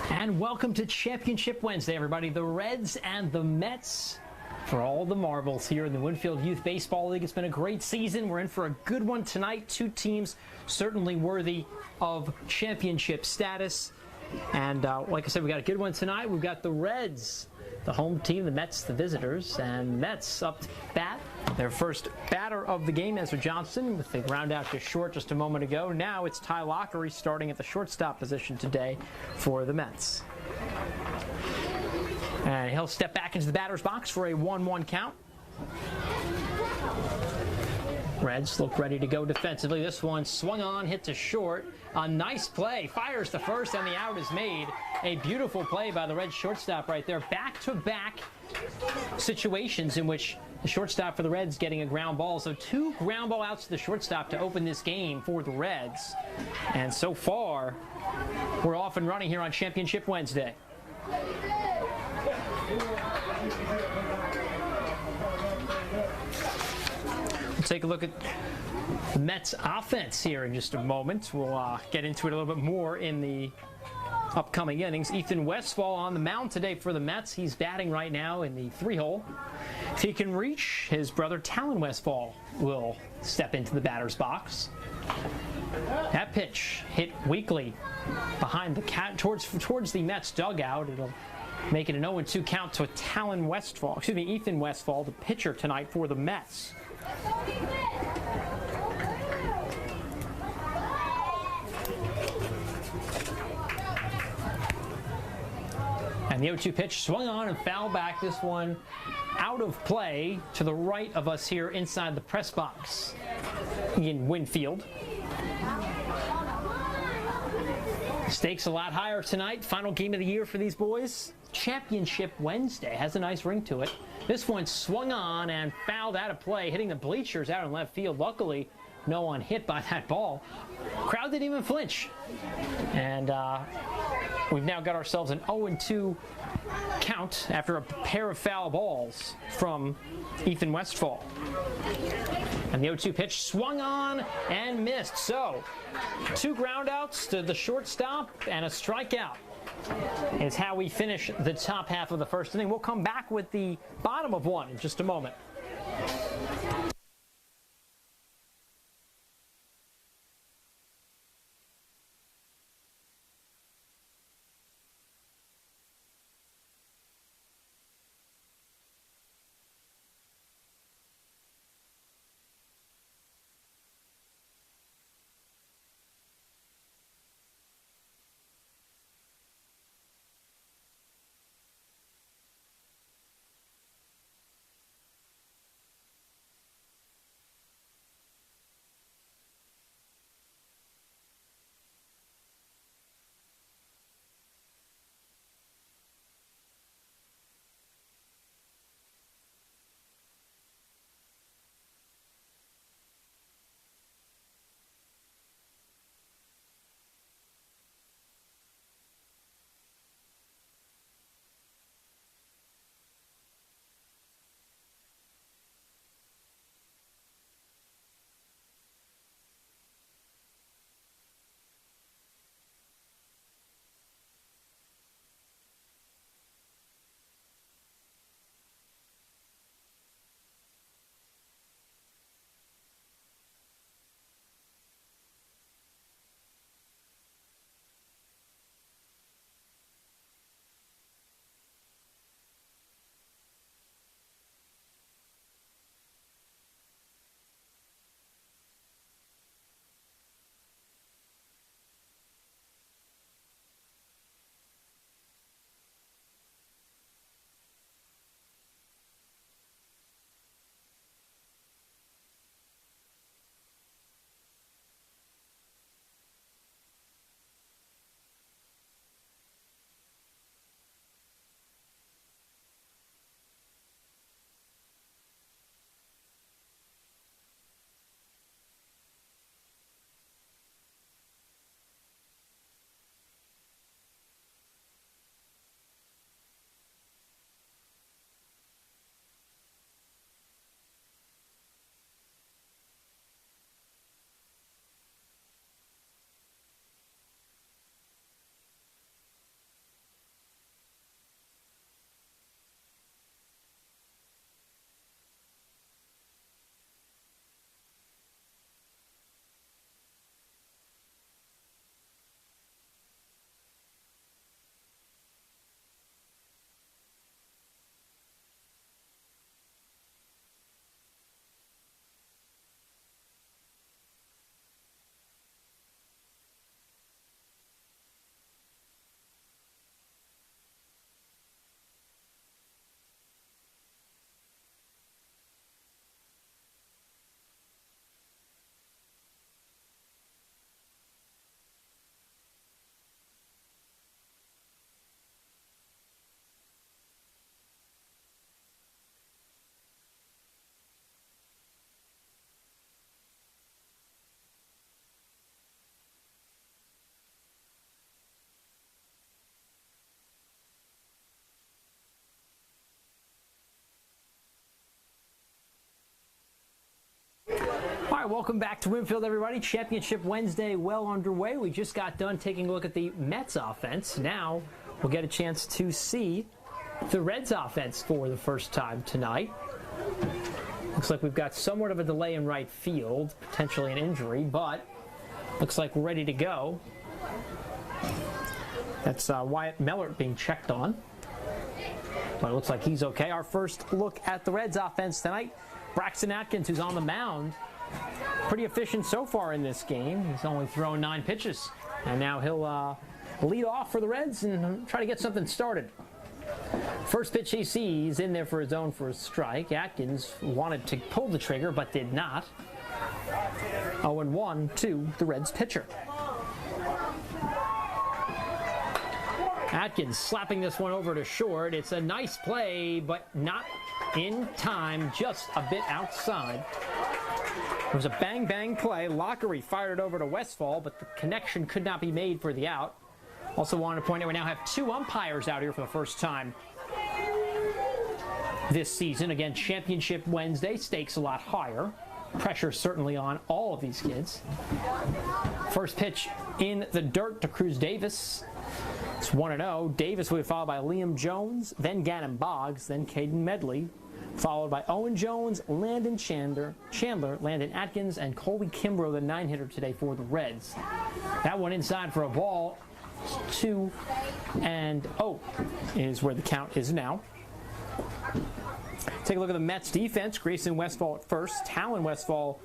And welcome to Championship Wednesday, everybody. The Reds and the Mets for all the marbles here in the Winfield Youth Baseball League. It's been a great season. We're in for a good one tonight. Two teams certainly worthy of championship status. And like I said, we got a good one tonight. We've got the Reds, the home team, the Mets, the visitors, and Mets up to bat. Their first batter of the game, Ezra Johnson, with the ground out to short just a moment ago. Now it's Ty Lockery starting at the shortstop position today for the Mets. And he'll step back into the batter's box for a 1-1 count. Reds look ready to go defensively. This one swung on, hit to short. A nice play, fires the first, and the out is made. A beautiful play by the Reds shortstop right there. Back-to-back situations in which the shortstop for the Reds getting a ground ball. So two ground ball outs to the shortstop to open this game for the Reds. And so far, we're off and running here on Championship Wednesday. We'll take a look at the Mets offense here in just a moment. We'll get into it a little bit more in the upcoming innings. Ethan Westfall on the mound today for the Mets. He's batting right now in the 3-hole. If he can reach, his brother Talon Westfall will step into the batter's box. That pitch hit weakly behind the towards the Mets dugout. It'll make it an 0-2 count to Ethan Westfall, the pitcher tonight for the Mets. And the 0-2 pitch swung on and fouled back. This one out of play to the right of us here inside the press box in Winfield. Stakes a lot higher tonight. Final game of the year for these boys. Championship Wednesday has a nice ring to it. This one swung on and fouled out of play, hitting the bleachers out in left field. Luckily, no one hit by that ball. Crowd didn't even flinch. And we've now got ourselves an 0-2 count after a pair of foul balls from Ethan Westfall. And the 0-2 pitch swung on and missed. So, two groundouts to the shortstop and a strikeout is how we finish the top half of the first inning. We'll come back with the bottom of one in just a moment. All right, welcome back to Winfield, everybody. Championship Wednesday well underway. We just got done taking a look at the Mets offense. Now we'll get a chance to see the Reds offense for the first time tonight. Looks like we've got somewhat of a delay in right field, potentially an injury, but looks like we're ready to go. That's Wyatt Mellert being checked on, but it looks like he's okay. Our first look at the Reds offense tonight. Braxton Atkins, who's on the mound, pretty efficient so far in this game. He's only thrown 9 pitches, and now he'll lead off for the Reds and try to get something started. First pitch he sees in there for his own for a strike. Atkins wanted to pull the trigger but did not. 0-1 to the Reds pitcher. Atkins slapping this one over to short. It's a nice play, but not in time, just a bit outside. It was a bang-bang play. Lockery fired it over to Westfall, but the connection could not be made for the out. Also wanted to point out we now have 2 umpires out here for the first time this season. Again, Championship Wednesday, stakes a lot higher. Pressure certainly on all of these kids. First pitch in the dirt to Cruz Davis. It's 1-0. Davis will be followed by Liam Jones, then Gannon Boggs, then Caden Medley, followed by Owen Jones, Landon Chandler, Landon Atkins, and Colby Kimbrell, the 9-hitter today for the Reds. That one inside for a ball. 2-0 is where the count is now. Take a look at the Mets defense. Grayson Westfall at first, Talon Westfall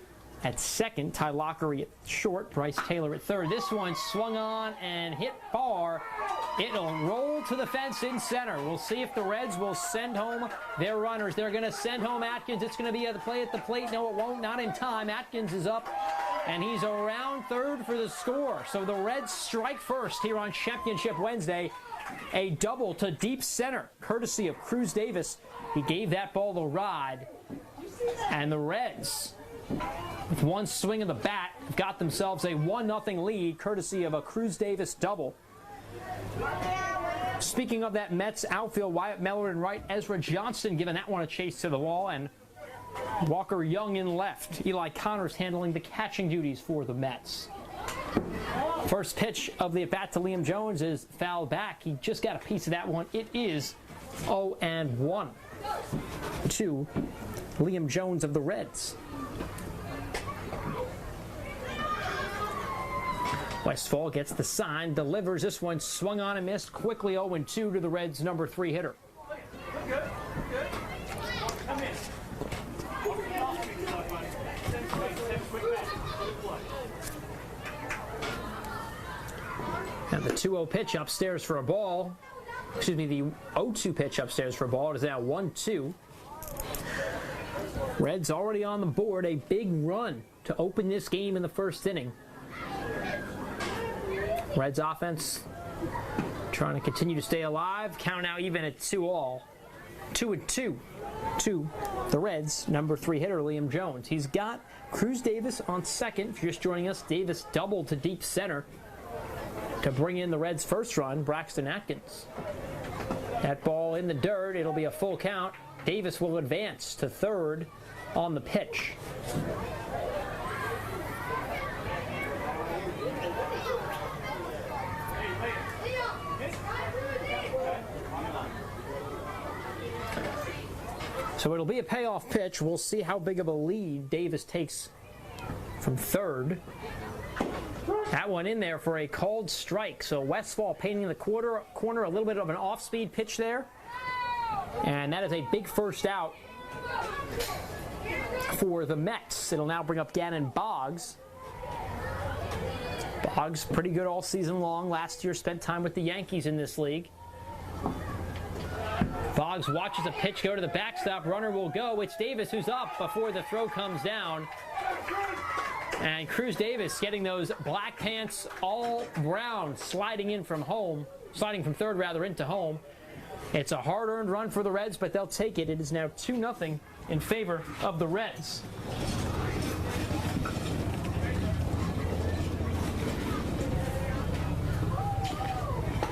at second, Ty Lockery at short, Bryce Taylor at third. This one swung on and hit far. It'll roll to the fence in center. We'll see if the Reds will send home their runners. They're going to send home Atkins. It's going to be a play at the plate. No, it won't. Not in time. Atkins is up, and he's around third for the score. So the Reds strike first here on Championship Wednesday. A double to deep center, courtesy of Cruz Davis. He gave that ball the ride, and the Reds, with one swing of the bat, got themselves a 1-0 lead, courtesy of a Cruz Davis double. Speaking of that Mets outfield, Wyatt Mellert in right, Ezra Johnston giving that one a chase to the wall, and Walker Young in left. Eli Connors handling the catching duties for the Mets. First pitch of the at-bat to Liam Jones is fouled back. He just got a piece of that one. It is 0-1 to Liam Jones of the Reds. Westfall gets the sign, delivers. This one swung on and missed. Quickly 0-2 to the Reds' number 3 hitter. And the 2-0 pitch upstairs for a ball. Excuse me, the 0-2 pitch upstairs for a ball. It is now 1-2. Reds already on the board. A big run to open this game in the first inning. Reds offense trying to continue to stay alive. Count now even at 2-2. 2-2 to the Reds' number 3 hitter, Liam Jones. He's got Cruz Davis on second. If you're just joining us, Davis doubled to deep center to bring in the Reds' first run, Braxton Atkins. That ball in the dirt. It'll be a full count. Davis will advance to third on the pitch. So it'll be a payoff pitch. We'll see how big of a lead Davis takes from third. That one in there for a called strike. So Westfall painting the corner, a little bit of an off-speed pitch there. And that is a big first out for the Mets. It'll now bring up Gannon Boggs. Boggs, pretty good all season long. Last year spent time with the Yankees in this league. Boggs watches a pitch go to the backstop. Runner will go. It's Davis who's up before the throw comes down. And Cruz Davis getting those black pants all brown, sliding from third rather into home. It's a hard-earned run for the Reds, but they'll take it. It is now 2-0 in favor of the Reds.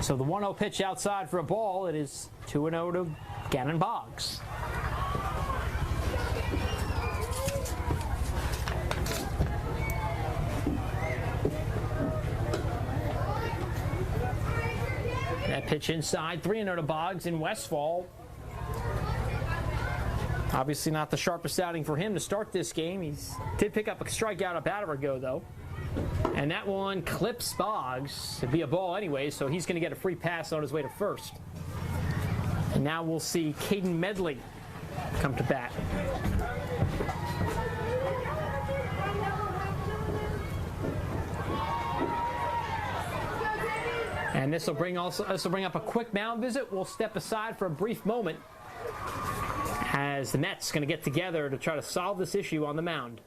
So the 1-0 pitch outside for a ball. It is 2-0 to Gannon Boggs. That pitch inside, 3-0 to Boggs in Westfall. Obviously not the sharpest outing for him to start this game. He did pick up a strikeout a batter ago, though. And that one clips Boggs. It'd be a ball anyway, so he's going to get a free pass on his way to first. And now we'll see Caden Medley come to bat. And this will bring up a quick mound visit. We'll step aside for a brief moment as the Mets going to get together to try to solve this issue on the mound.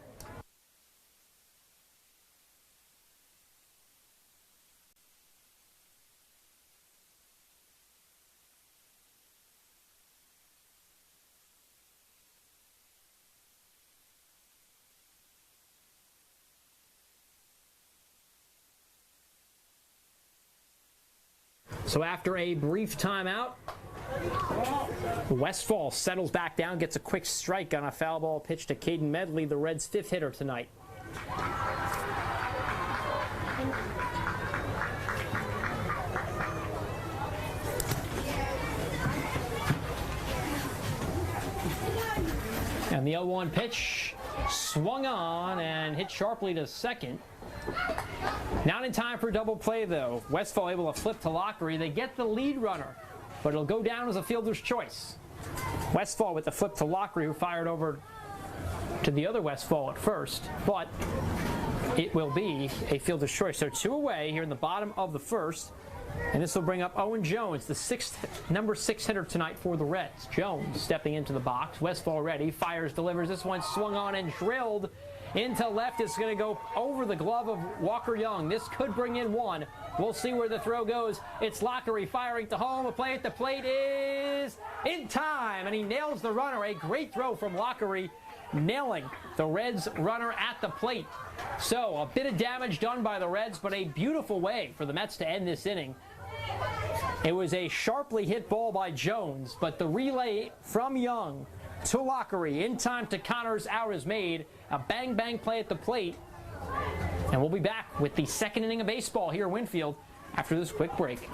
So after a brief timeout, Westfall settles back down, gets a quick strike on a foul ball pitch to Caden Medley, the Reds' 5th hitter tonight. And the 0-1 pitch swung on and hit sharply to second. Not in time for double play, though. Westfall able to flip to Lockery. They get the lead runner, but it'll go down as a fielder's choice. Westfall with the flip to Lockery, who fired over to the other Westfall at first, but it will be a fielder's choice. So 2 away here in the bottom of the first, and this will bring up Owen Jones, the number 6 hitter tonight for the Reds. Jones stepping into the box. Westfall ready, fires, delivers. This one swung on and drilled into left. It's going to go over the glove of Walker Young. This could bring in one. We'll see where the throw goes. It's Lockery firing to home. A play at the plate is in time, and he nails the runner. A great throw from Lockery, nailing the Reds runner at the plate. So a bit of damage done by the Reds, but a beautiful way for the Mets to end this inning. It was a sharply hit ball by Jones, but the relay from Young to Lockery in time to Connor's out is made. A bang-bang play at the plate. And we'll be back with the second inning of baseball here at Winfield after this quick break.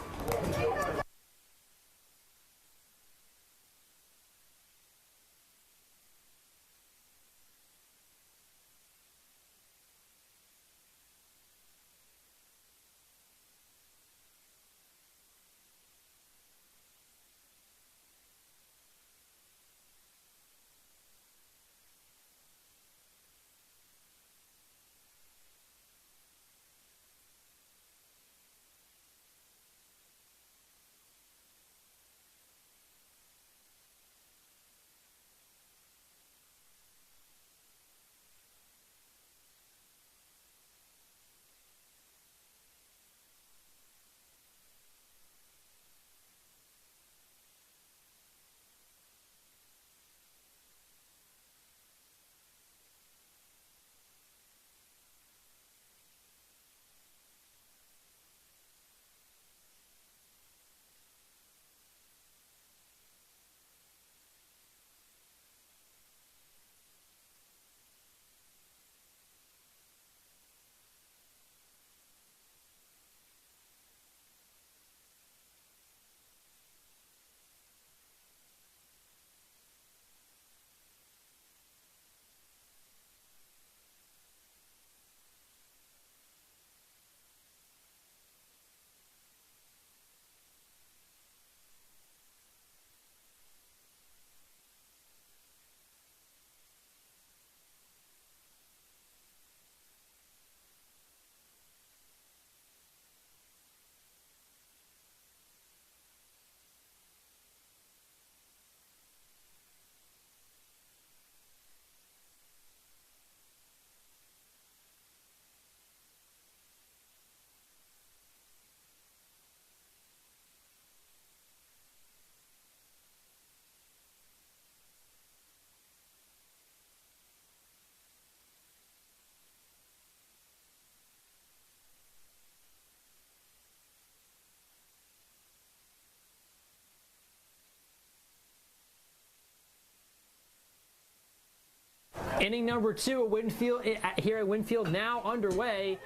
Inning number 2 at Winfield, here at Winfield now underway.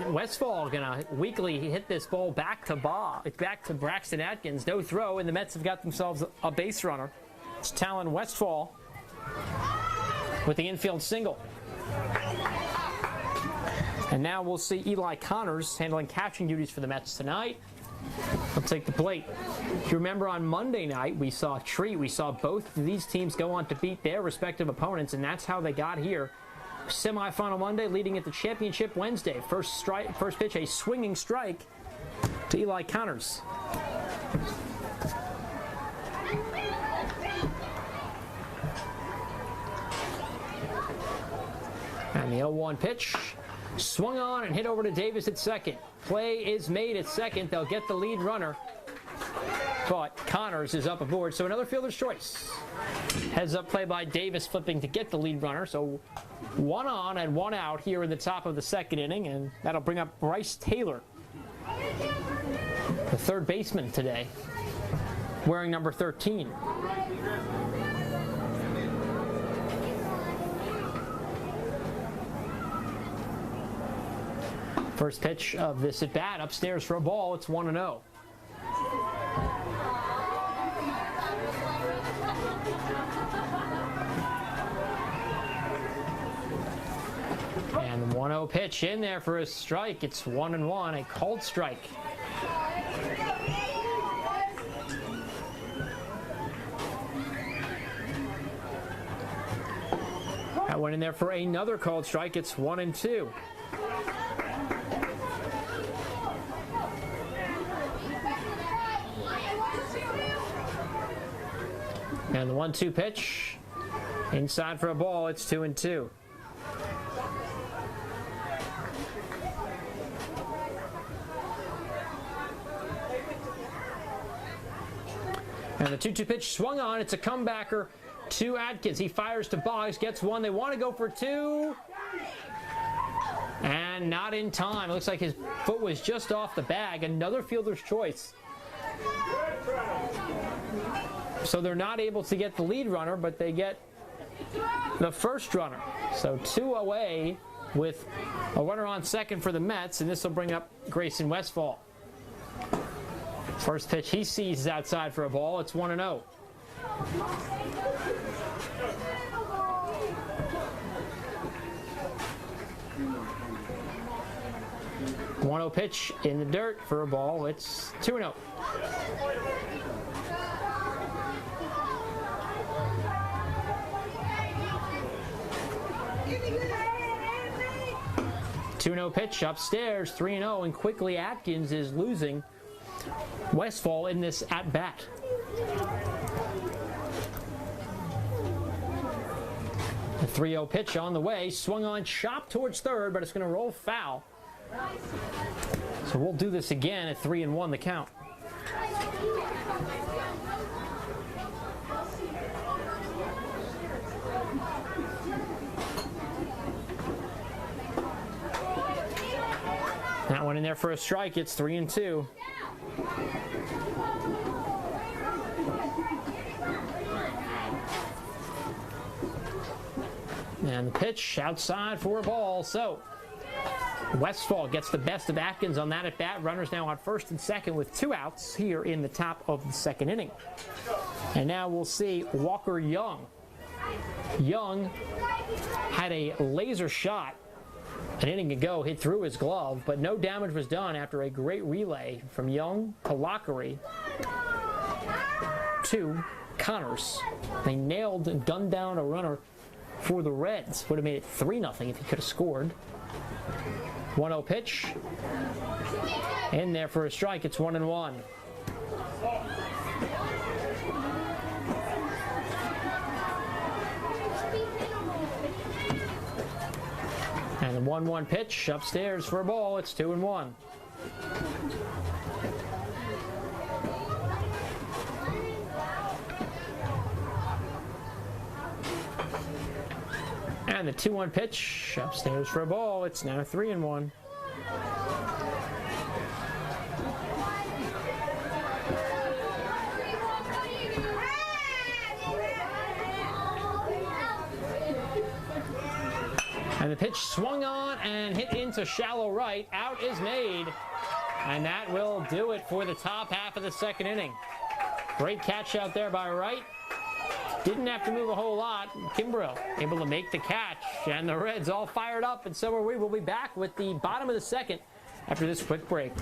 Westfall gonna weakly hit this ball back to Braxton Atkins. No throw, and the Mets have got themselves a base runner. It's Talon Westfall with the infield single. And now we'll see Eli Connors handling catching duties for the Mets tonight. He'll take the plate. If you remember on Monday night, we saw a treat. We saw both of these teams go on to beat their respective opponents, and that's how they got here. Semifinal Monday leading into championship Wednesday. First pitch, a swinging strike to Eli Connors. And the 0-1 pitch. Swung on and hit over to Davis at second. Play is made at second. They'll get the lead runner. But Connors is up aboard, so another fielder's choice. Heads up play by Davis flipping to get the lead runner. So 1 on and 1 out here in the top of the second inning, and that'll bring up Bryce Taylor, the third baseman today, wearing number 13. First pitch of this at bat, upstairs for a ball. It's 1-0. And the 1-0 pitch in there for a strike. It's 1-1, a called strike. That went in there for another called strike. It's 1-2. And the 1-2 pitch, inside for a ball. It's 2-2. And the 2-2 pitch swung on. It's a comebacker to Atkins. He fires to Boggs, gets one. They want to go for 2. And not in time. It looks like his foot was just off the bag. Another fielder's choice. So they're not able to get the lead runner, but they get the first runner. So 2 away with a runner on second for the Mets, and this will bring up Grayson Westfall. First pitch he sees is outside for a ball. It's 1-0. .1-0 pitch in the dirt for a ball. It's 2-0. .2-0 pitch upstairs, 3-0, and quickly Atkins is losing Westfall in this at-bat. The 3-0 pitch on the way, swung on, chopped towards third, but it's going to roll foul. So we'll do this again at 3-1 the count. That one in there for a strike. It's 3-2. And the pitch outside for a ball. So Westfall gets the best of Atkins on that at bat. Runners now on first and second with 2 outs here in the top of the second inning. And now we'll see Walker Young. Young had a laser shot an inning ago, hit through his glove, but no damage was done after a great relay from Young to Lockery to Connors. They nailed and gunned down a runner for the Reds. Would have made it 3-0 if he could have scored. 1-0 pitch. In there for a strike. It's 1-1. And the 1-1 pitch upstairs for a ball. It's 2-1. And the 2-1 pitch upstairs for a ball. It's now 3-1. And the pitch swung on and hit into shallow right. Out is made, and that will do it for the top half of the second inning. Great catch out there by Wright. Didn't have to move a whole lot. Kimbrell able to make the catch, and the Reds all fired up, and so are we. We'll be back with the bottom of the second after this quick break.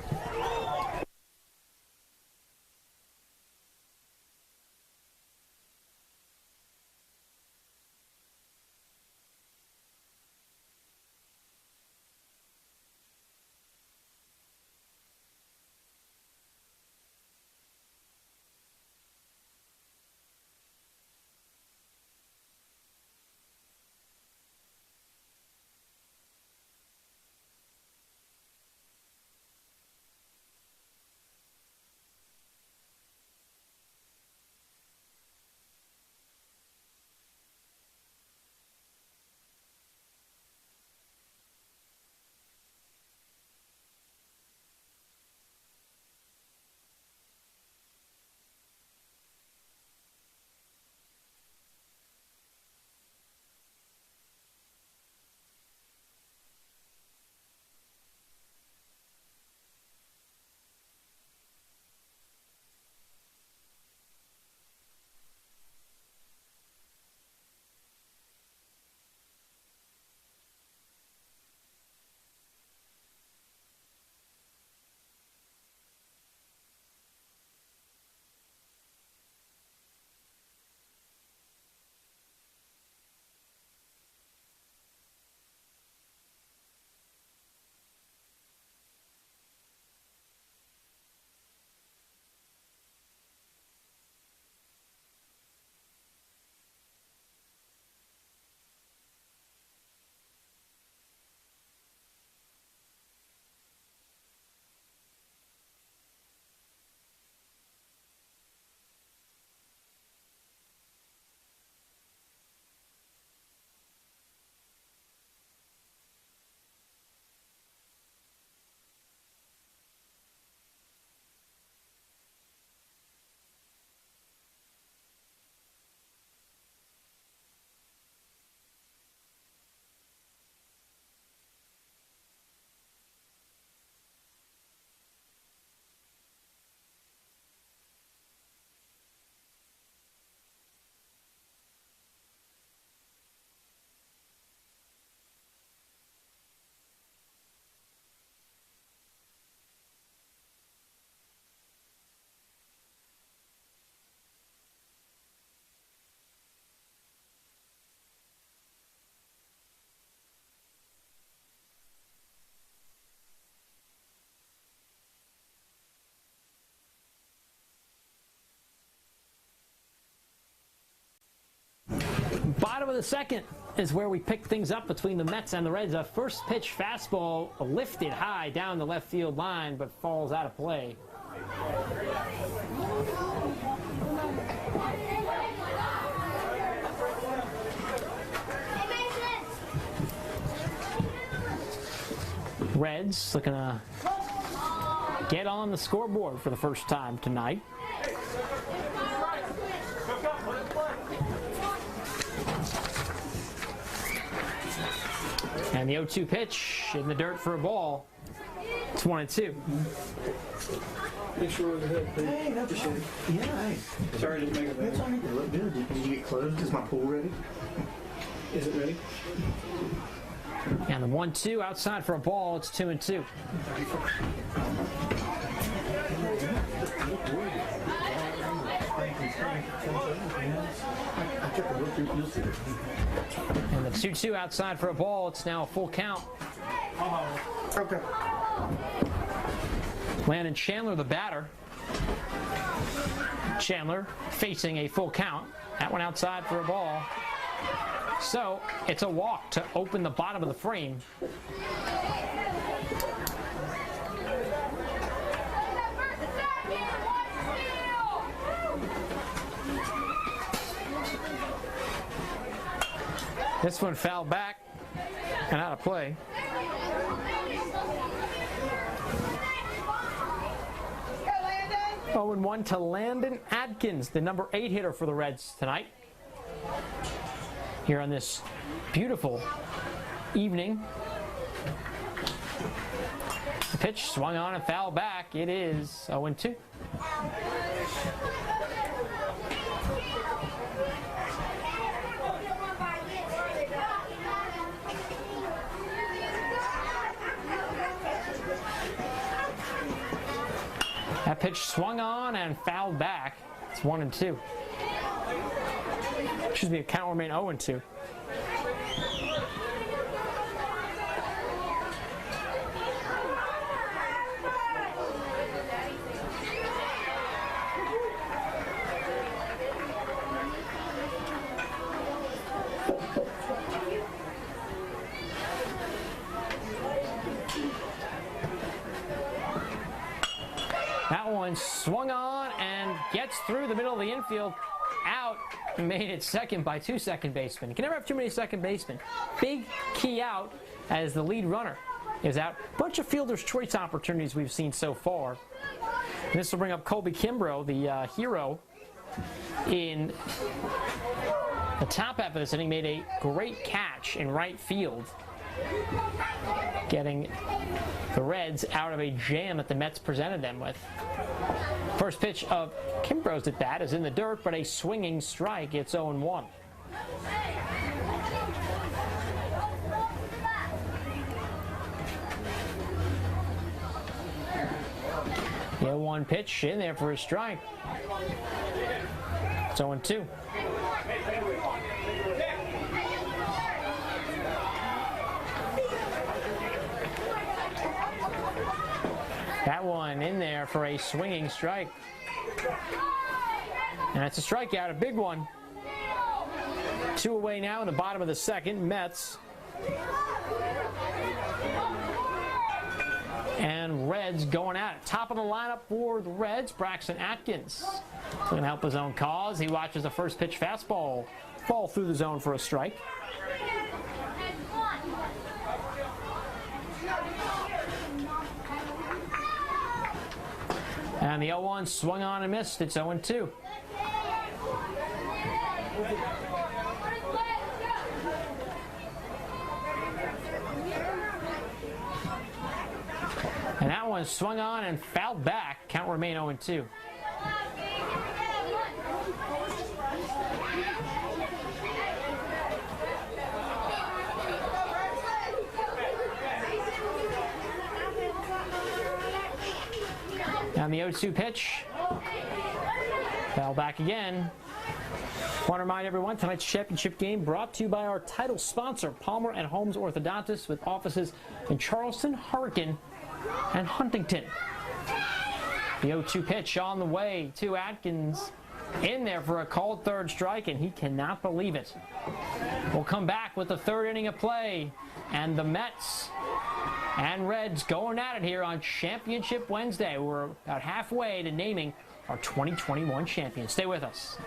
Bottom of the second is where we pick things up between the Mets and the Reds. A first pitch fastball lifted high down the left field line, but falls out of play. Reds looking to get on the scoreboard for the first time tonight. And the 0-2 pitch in the dirt for a ball. It's 1-2. Thanks for the head. Hey, that's appreciate it. Yeah, hey. Sorry to make it bad. It's all right. They look good. Did you get closed? Is my pool ready? Is it ready? And the 1-2 outside for a ball. It's 2-2. And the 2-2 outside for a ball. It's now a full count. Okay. Landon Chandler, the batter. Chandler facing a full count. That one outside for a ball. So it's a walk to open the bottom of the frame. This one fouled back and out of play. Oh, and 1 to Landon Atkins, the number 8 hitter for the Reds tonight. Here on this beautiful evening pitch swung on and fouled back. It is 0-2. That pitch swung on and fouled back. It's 1-2. Excuse me, count remain 0-2. That one swung on and gets through the middle of the infield, out, and made it second by 2 second basemen. You can never have too many second basemen. Big key out as the lead runner is out. Bunch of fielder's choice opportunities we've seen so far. And this will bring up Colby Kimbrell, the hero in the top half of this inning. Made a great catch in right field, getting the Reds out of a jam that the Mets presented them with. First pitch of Kimbrell's at bat is in the dirt, but a swinging strike. It's 0-1. The 0-1 pitch in there for a strike. It's 0-2. That one in there for a swinging strike. And that's a strikeout, a big one. 2 away now in the bottom of the second. Mets and Reds going at it. Top of the lineup for the Reds, Braxton Atkins. Going to help his own cause. He watches the first pitch fastball fall through the zone for a strike. And the 0-1 swung on and missed. It's 0-2. And that one swung on and fouled back. Count remain 0-2. And the 0-2 pitch. Foul back again. Want to remind everyone, tonight's championship game brought to you by our title sponsor, Palmer and Holmes Orthodontists, with offices in Charleston, Hurricane, and Huntington. The 0-2 pitch on the way to Atkins. In there for a called third strike, and he cannot believe it. We'll come back with the third inning of play, and the Mets and Reds going at it here on Championship Wednesday. We're about halfway to naming our 2021 champions. Stay with us.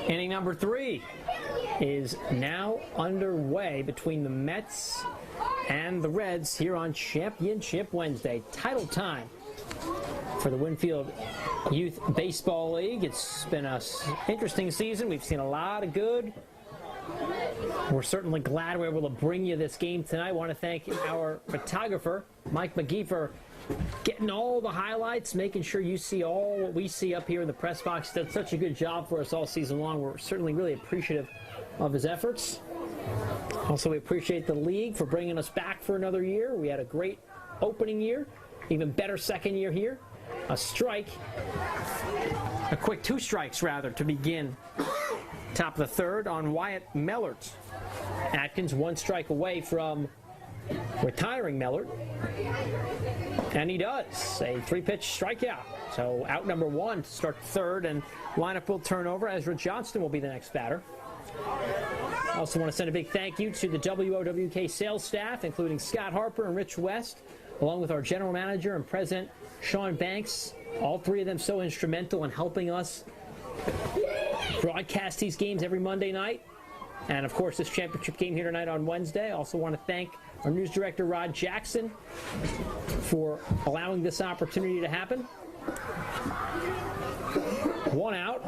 Inning number 3 is now underway between the Mets and the Reds here on Championship Wednesday. Title time for the Winfield Youth Baseball League. It's been an interesting season. We've seen a lot of good. We're certainly glad we're able to bring you this game tonight. I want to thank our photographer, Mike McGee, for getting all the highlights, making sure you see all what we see up here in the press box. He did such a good job for us all season long. We're certainly really appreciative of his efforts. Also, we appreciate the league for bringing us back for another year. We had a great opening year, even better second year here. A quick 2 strikes rather, to begin. Top of the third on Wyatt Mellert. Atkins 1 strike away from retiring Mellert. And he does. A 3-pitch strikeout. So out number 1 to start the third, and lineup will turn over. Ezra Johnston will be the next batter. Also want to send a big thank you to the WOWK sales staff, including Scott Harper and Rich West, along with our general manager and president, Sean Banks. All 3 of them so instrumental in helping us broadcast these games every Monday night. And, of course, this championship game here tonight on Wednesday. I also want to thank our news director, Rod Jackson, for allowing this opportunity to happen. 1 out.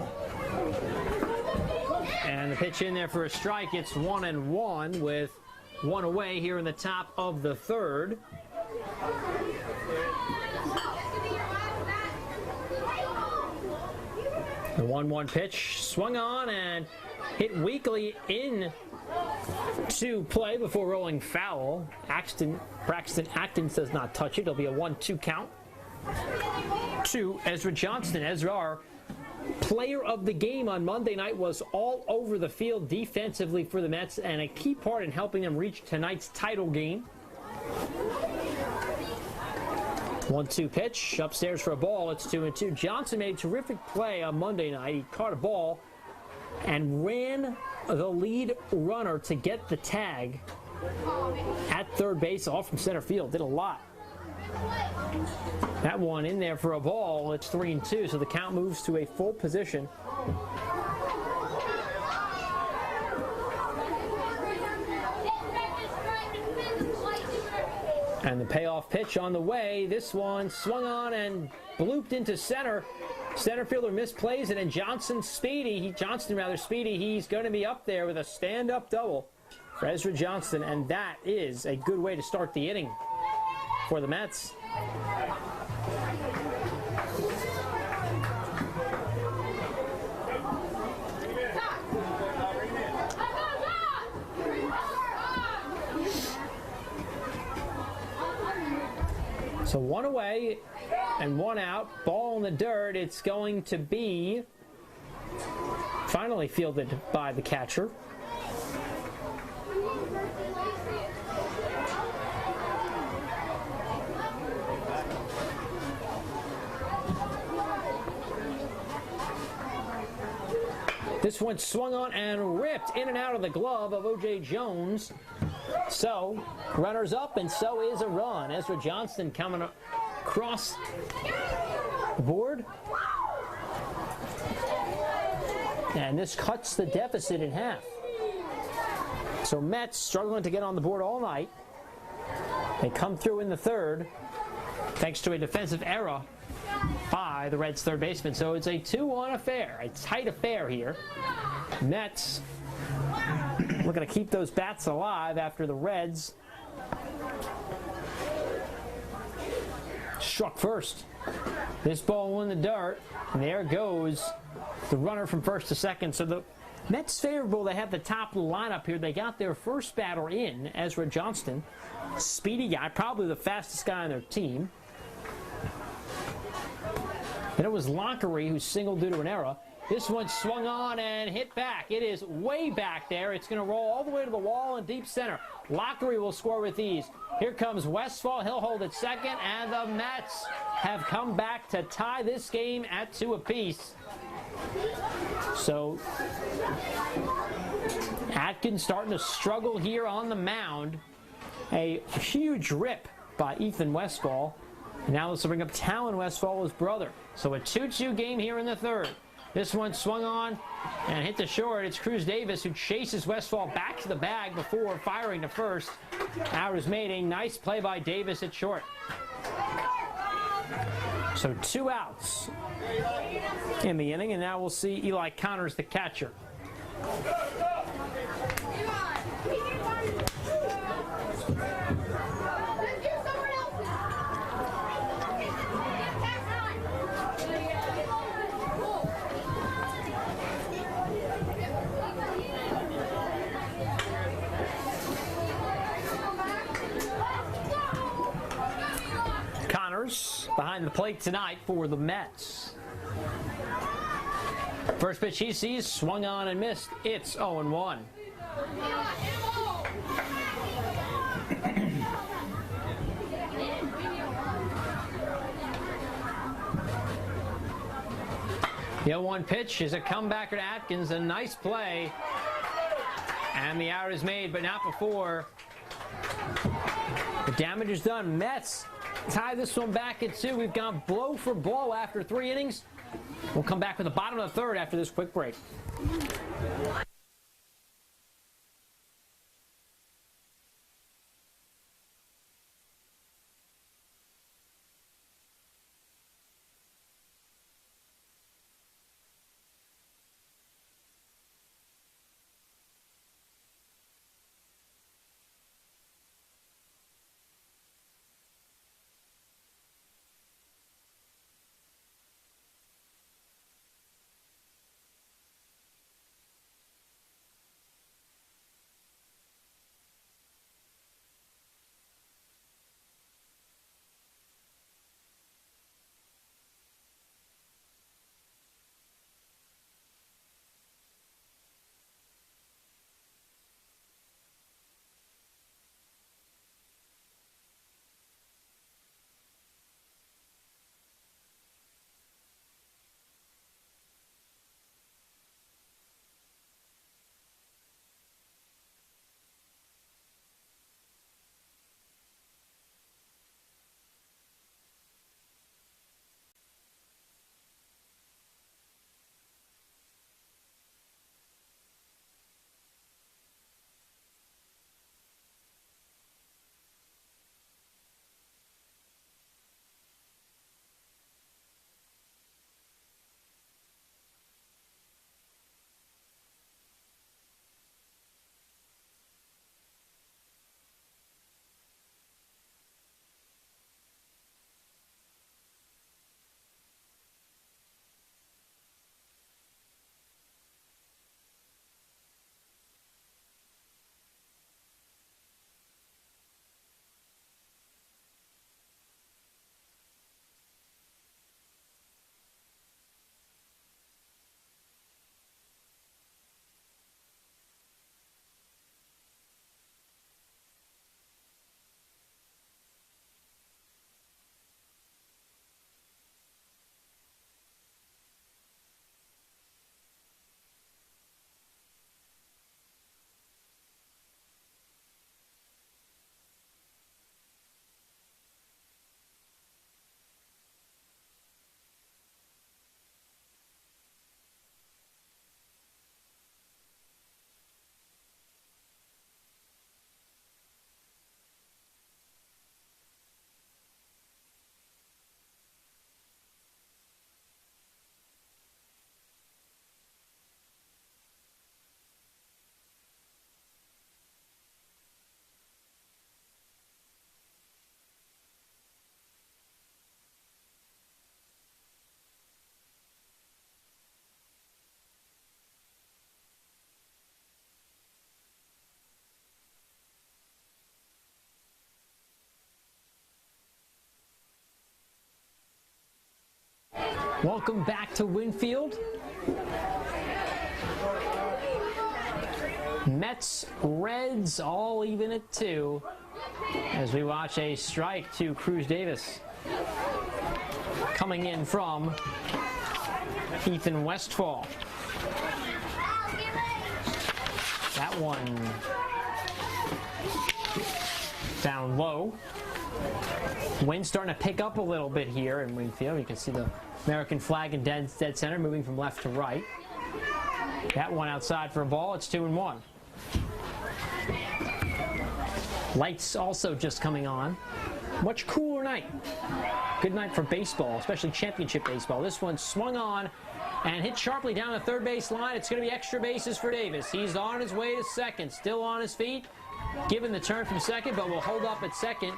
And the pitch in there for a strike. It's 1-1 with 1 away here in the top of the third. The 1-1 pitch swung on and hit weakly in to play before rolling foul. Braxton Atkins does not touch it. It'll be a 1-2 count to Ezra Johnston. Ezra, our player of the game on Monday night, was all over the field defensively for the Mets and a key part in helping them reach tonight's title game. 1-2 pitch, upstairs for a ball. It's 2-2. Johnson made a terrific play on Monday night. He caught a ball and ran the lead runner to get the tag at third base, all from center field. Did a lot. That one in there for a ball. It's 3-2, so the count moves to a full position. And the payoff pitch on the way. This one swung on and blooped into center. Center fielder misplays it, and Johnston speedy. He's going to be up there with a stand-up double for Ezra Johnston, and that is a good way to start the inning for the Mets. So 1 away and 1 out. Ball in the dirt. It's going to be finally fielded by the catcher. This one swung on and ripped in and out of the glove of O.J. Jones. So, runners up, and so is a run. Ezra Johnston coming across the board. And this cuts the deficit in half. So Mets struggling to get on the board all night. They come through in the third, thanks to a defensive error by the Reds' third baseman. So it's a 2-1 affair, a tight affair here. Mets looking to keep those bats alive after the Reds struck first. This ball in the dirt, and there goes the runner from first to second. So the Mets favorable. They have the top of the lineup here. They got their first batter in, Ezra Johnston. Speedy guy, probably the fastest guy on their team. Then it was Lockery who singled due to an error. This one swung on and hit back. It is way back there. It's going to roll all the way to the wall in deep center. Lockery will score with ease. Here comes Westfall. He'll hold it second, and the Mets have come back to tie this game at 2 apiece. So Atkins starting to struggle here on the mound. A huge rip by Ethan Westfall. Now this will bring up Talon Westfall, his brother. So a 2-2 game here in the third. This one swung on and hit the short. It's Cruz Davis who chases Westfall back to the bag before firing to first. Out is made. A nice play by Davis at short. So 2 outs in the inning, and now we'll see Eli Connors, the catcher. Connors behind the plate tonight for the Mets. First pitch he sees, swung on and missed. It's 0-1. The 0-1 pitch is a comebacker to Atkins. A nice play. And the out is made, but not before the damage is done. Mets tie this one back at 2. We've gone blow for blow after 3 innings. We'll come back with the bottom of the 3rd after this quick break. Welcome back to Winfield. Mets, Reds, all even at 2 as we watch a strike to Cruz Davis coming in from Ethan Westfall. That one down low. Wind's starting to pick up a little bit here in Winfield. You can see the American flag in dead center moving from left to right. That one outside for a ball. It's 2-1. Lights also just coming on. Much cooler night. Good night for baseball, especially championship baseball. This one swung on and hit sharply down the third base line. It's going to be extra bases for Davis. He's on his way to second, still on his feet, given the turn from second, but will hold up at second.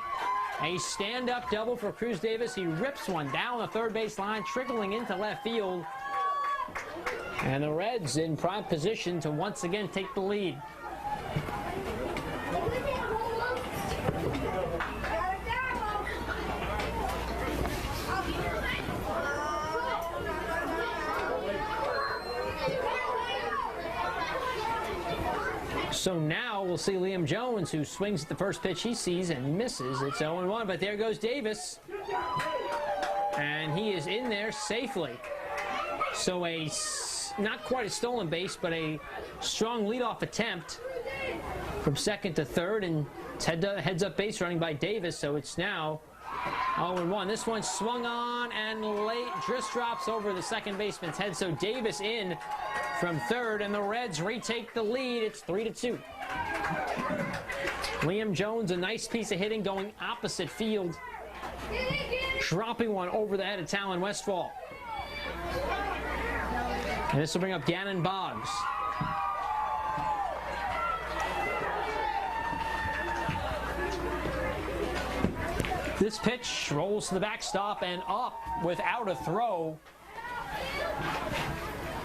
A stand-up double for Cruz Davis. He rips one down the third base line, trickling into left field. And the Reds in prime position to once again take the lead. So now we'll see Liam Jones, who swings at the first pitch he sees and misses. It's 0-1, but there goes Davis. And he is in there safely. So not quite a stolen base, but a strong leadoff attempt from second to third, and heads up base running by Davis. So it's now 0-1. This one swung on and late just drops over the second baseman's head. So Davis in from third, and the Reds retake the lead. It's 3-2. Liam Jones, a nice piece of hitting going opposite field, dropping one over the head of Talon Westfall. And this will bring up Gannon Boggs. This pitch rolls to the backstop and up without a throw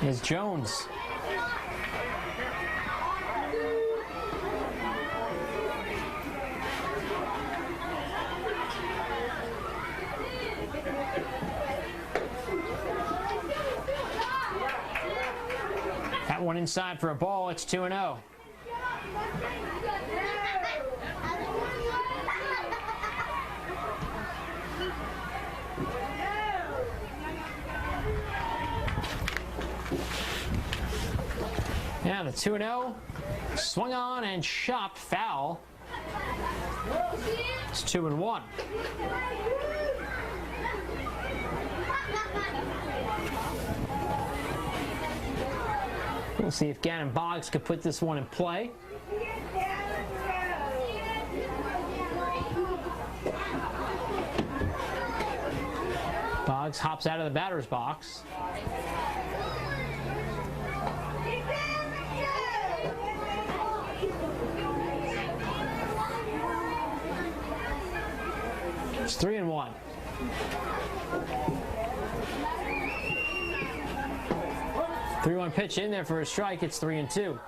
is Jones. That one inside for a ball. It's 2-0. Yeah, the 2-0 swung on and chopped foul. It's 2-1. We'll see if Gannon Boggs could put this one in play. Boggs hops out of the batter's box. It's 3-1. Three-one pitch in there for a strike. It's 3-2.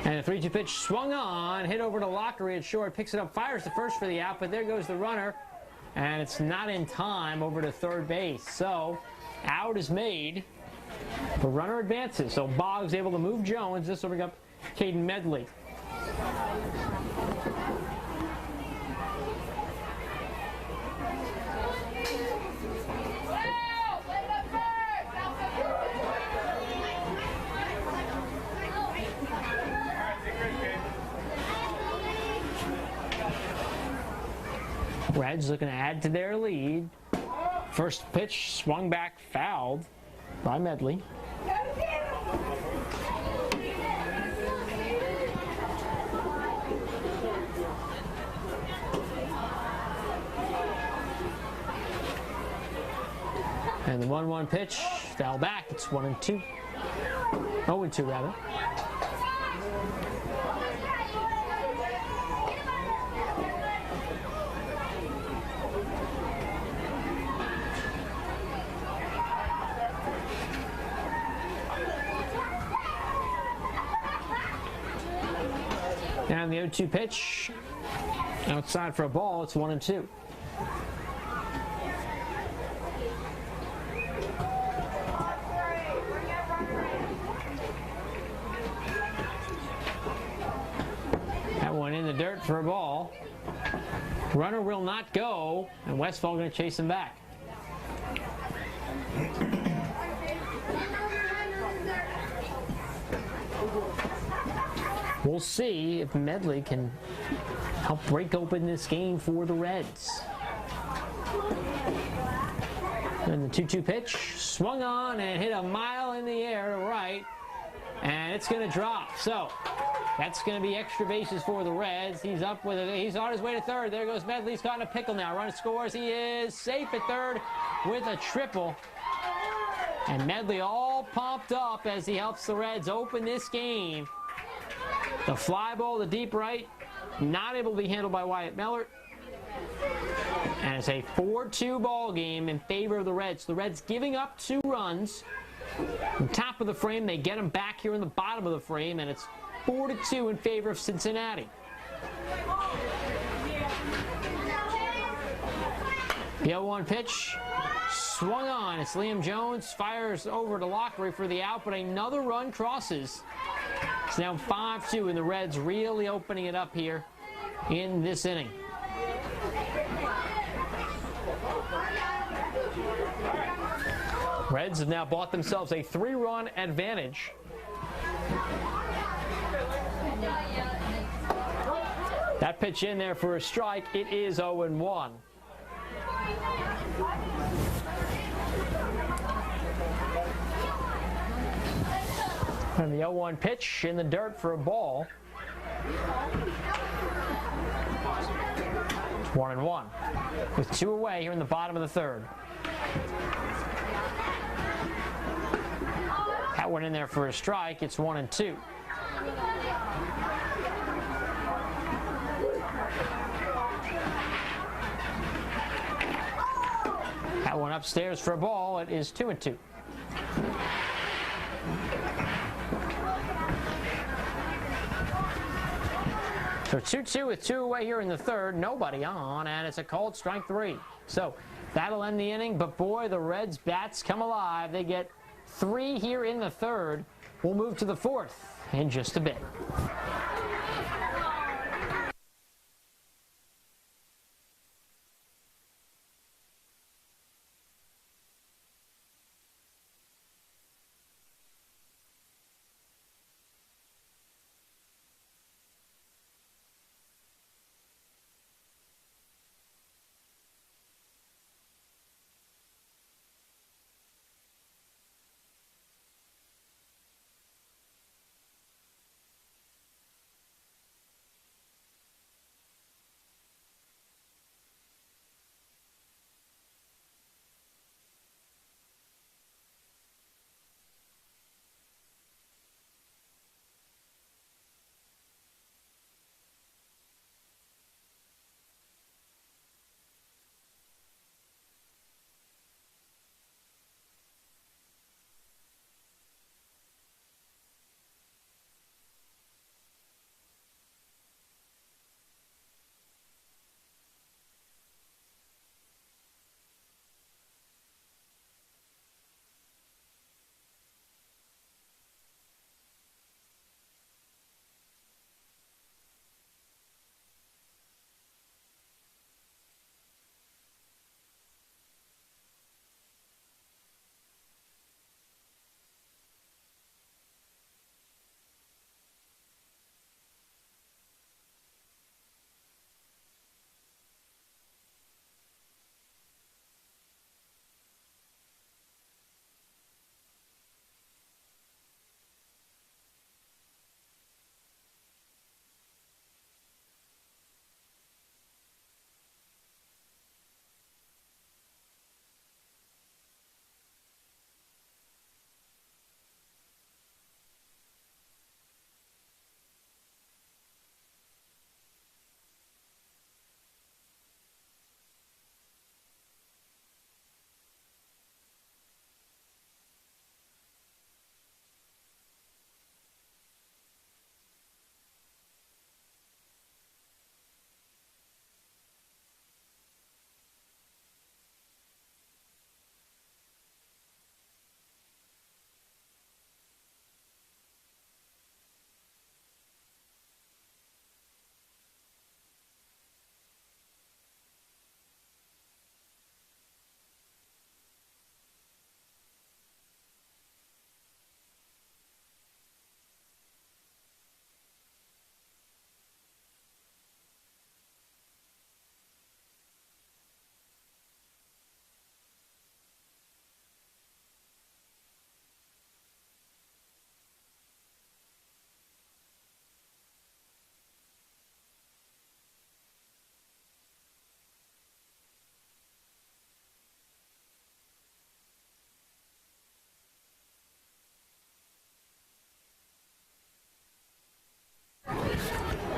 And a 3-2 pitch swung on, hit over to Lockery at short, picks it up, fires the first for the out, but there goes the runner, and it's not in time over to third base. So out is made. The runner advances. So Boggs able to move Jones. This will bring up Caden Medley. Reds looking to add to their lead. First pitch swung back, fouled by Medley. And the 1-1 pitch fell back. It's 1-2. 0-2 rather. And the 0-2 pitch outside for a ball. It's 1-2. That one in the dirt for a ball. Runner will not go, and Westfall going to chase him back. We'll see if Medley can help break open this game for the Reds. And the 2-2 pitch, swung on and hit a mile in the air to right, and it's going to drop. So that's going to be extra bases for the Reds. He's up with it. He's on his way to third. There goes Medley. He's caught in a pickle now. Runner scores. He is safe at third with a triple. And Medley all pumped up as he helps the Reds open this game. The fly ball to deep right, not able to be handled by Wyatt Mellert. And it's a 4-2 ball game in favor of the Reds. The Reds giving up 2 runs. On top of the frame, they get them back here in the bottom of the frame, and it's 4-2 in favor of Cincinnati. The 0-1 pitch, swung on. It's Liam Jones, fires over to Lockery for the out, but another run crosses. It's now 5-2, and the Reds really opening it up here in this inning. Reds have now bought themselves a 3-run advantage. That pitch in there for a strike. It is 0-1. And the 0-1 pitch in the dirt for a ball. It's 1-1 with 2 away here in the bottom of the third. That one in there for a strike. It's 1-2. That one upstairs for a ball. It is 2-2. So 2-2 with 2 away here in the third. Nobody on, and it's a called strike 3. So that'll end the inning, but boy, the Reds' bats come alive. They get 3 here in the third. We'll move to the fourth in just a bit.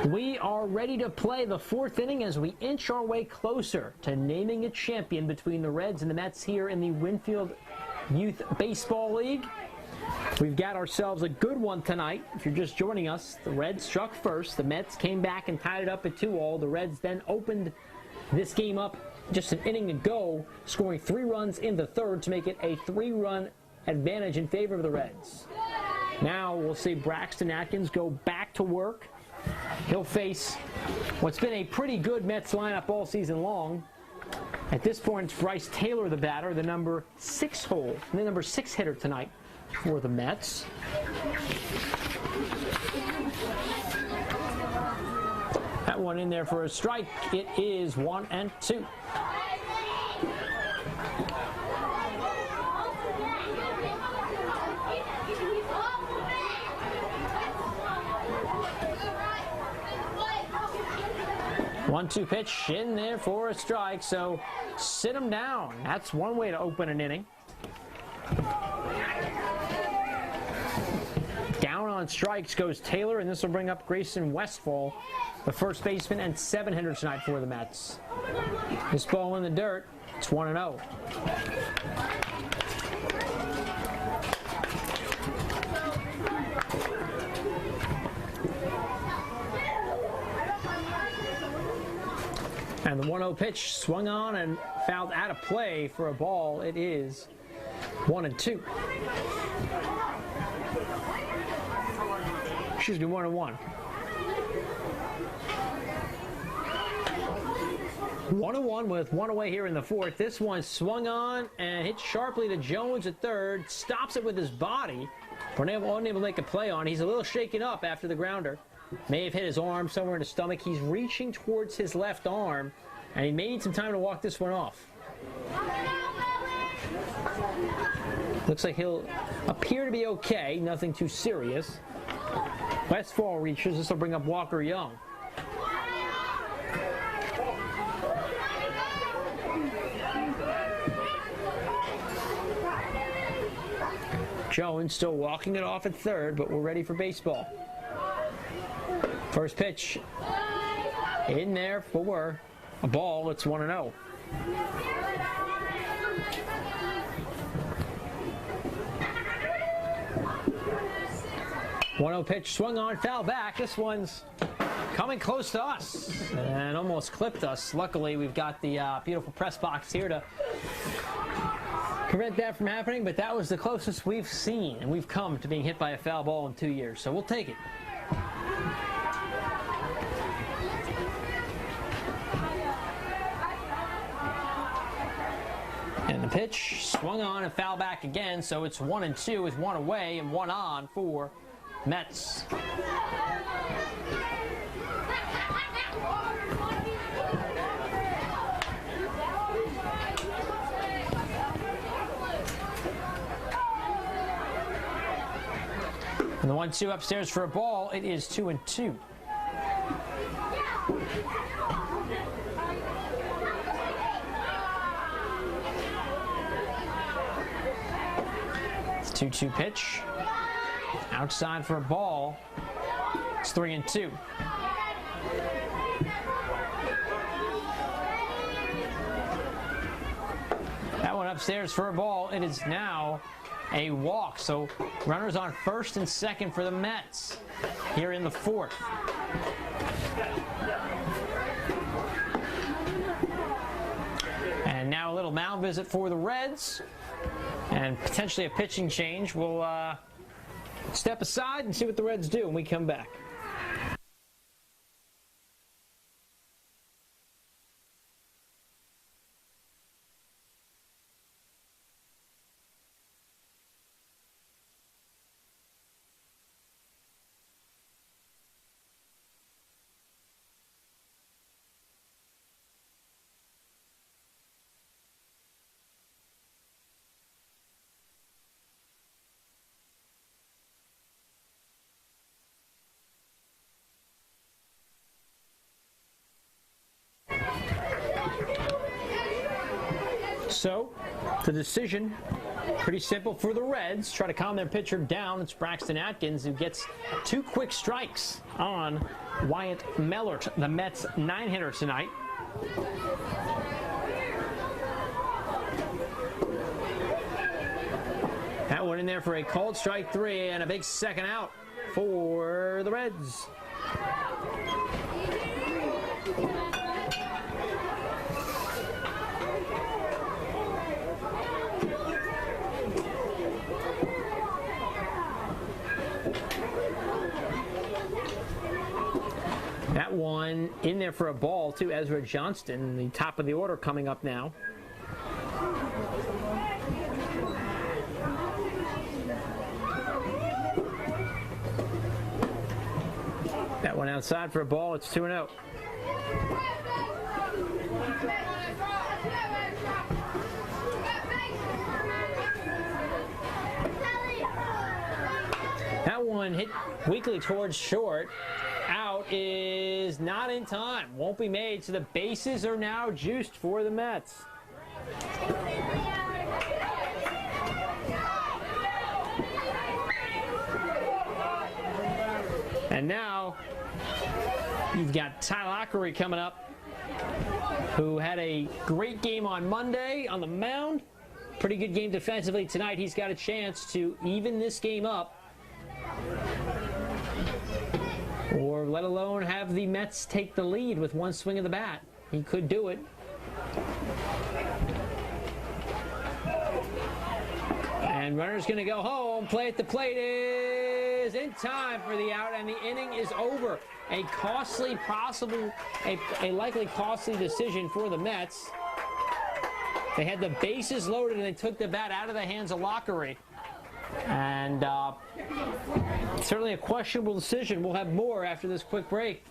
We are ready to play the fourth inning as we inch our way closer to naming a champion between the Reds and the Mets here in the Winfield Youth Baseball League. We've got ourselves a good one tonight. If you're just joining us, the Reds struck first. The Mets came back and tied it up at 2-all. The Reds then opened this game up just an inning ago, scoring 3 runs in the third to make it a 3-run advantage in favor of the Reds. Now we'll see Braxton Atkins go back to work. He'll face what's been a pretty good Mets lineup all season long. At this point, it's Bryce Taylor, the batter, the number 6 hitter tonight for the Mets. That one in there for a strike. It is 1-2. One-two pitch in there for a strike, so sit him down. That's one way to open an inning. Down on strikes goes Taylor, and this will bring up Grayson Westfall, the first baseman and 7-hitter tonight for the Mets. This ball in the dirt, it's 1-0. And the 1-0 pitch swung on and fouled out of play for a ball. It is 1-2. Excuse me, 1-1. 1-1 with one away here in the fourth. This one swung on and hit sharply to Jones at third. Stops it with his body. Unable to make a play on. He's a little shaken up after the grounder. May have hit his arm somewhere in his stomach. He's reaching towards his left arm, and he may need some time to walk this one off. Looks like he'll appear to be okay. Nothing too serious. Westfall reaches. This will bring up Walker Young. Jones still walking it off at third, but we're ready for baseball. First pitch in there for a ball. It's 1-0. One-0 pitch swung on, foul back. This one's coming close to us and almost clipped us. Luckily, we've got the beautiful press box here to prevent that from happening, but that was the closest we've seen, and we've come to being hit by a foul ball in 2 years, so we'll take it. And the pitch swung on and foul back again, so it's 1-2 with one away and one on for Mets. And the 1-2 upstairs for a ball. It is 2-2. It's 2-2 pitch. Outside for a ball. It's 3-2. That one upstairs for a ball. It is now a walk. So runners on first and second for the Mets here in the fourth. And now a little mound visit for the Reds and potentially a pitching change. We'll step aside and see what the Reds do when we come back. So, the decision Pretty simple for the Reds. Try to calm their pitcher down. It's Braxton Atkins who gets 2 quick strikes on Wyatt Mellert, the Mets 9-hitter tonight. That one in there for a called strike 3 and a big second out for the Reds. That one in there for a ball to Ezra Johnston, the top of the order coming up now. That one outside for a ball. It's 2-0. That one hit weakly towards short. Out is not in time. Won't be made, so the bases are now juiced for the Mets. And now you've got Ty Lockery coming up, who had a great game on Monday on the mound. Pretty good game defensively tonight. He's got a chance to even this game up, or let alone have the Mets take the lead with one swing of the bat. He could do it. And runner's going to go home. Play at the plate is in time for the out, and the inning is over. A costly possible, a likely costly decision for the Mets. They had the bases loaded and they took the bat out of the hands of Lockery. And certainly a questionable decision. We'll have more after this quick break.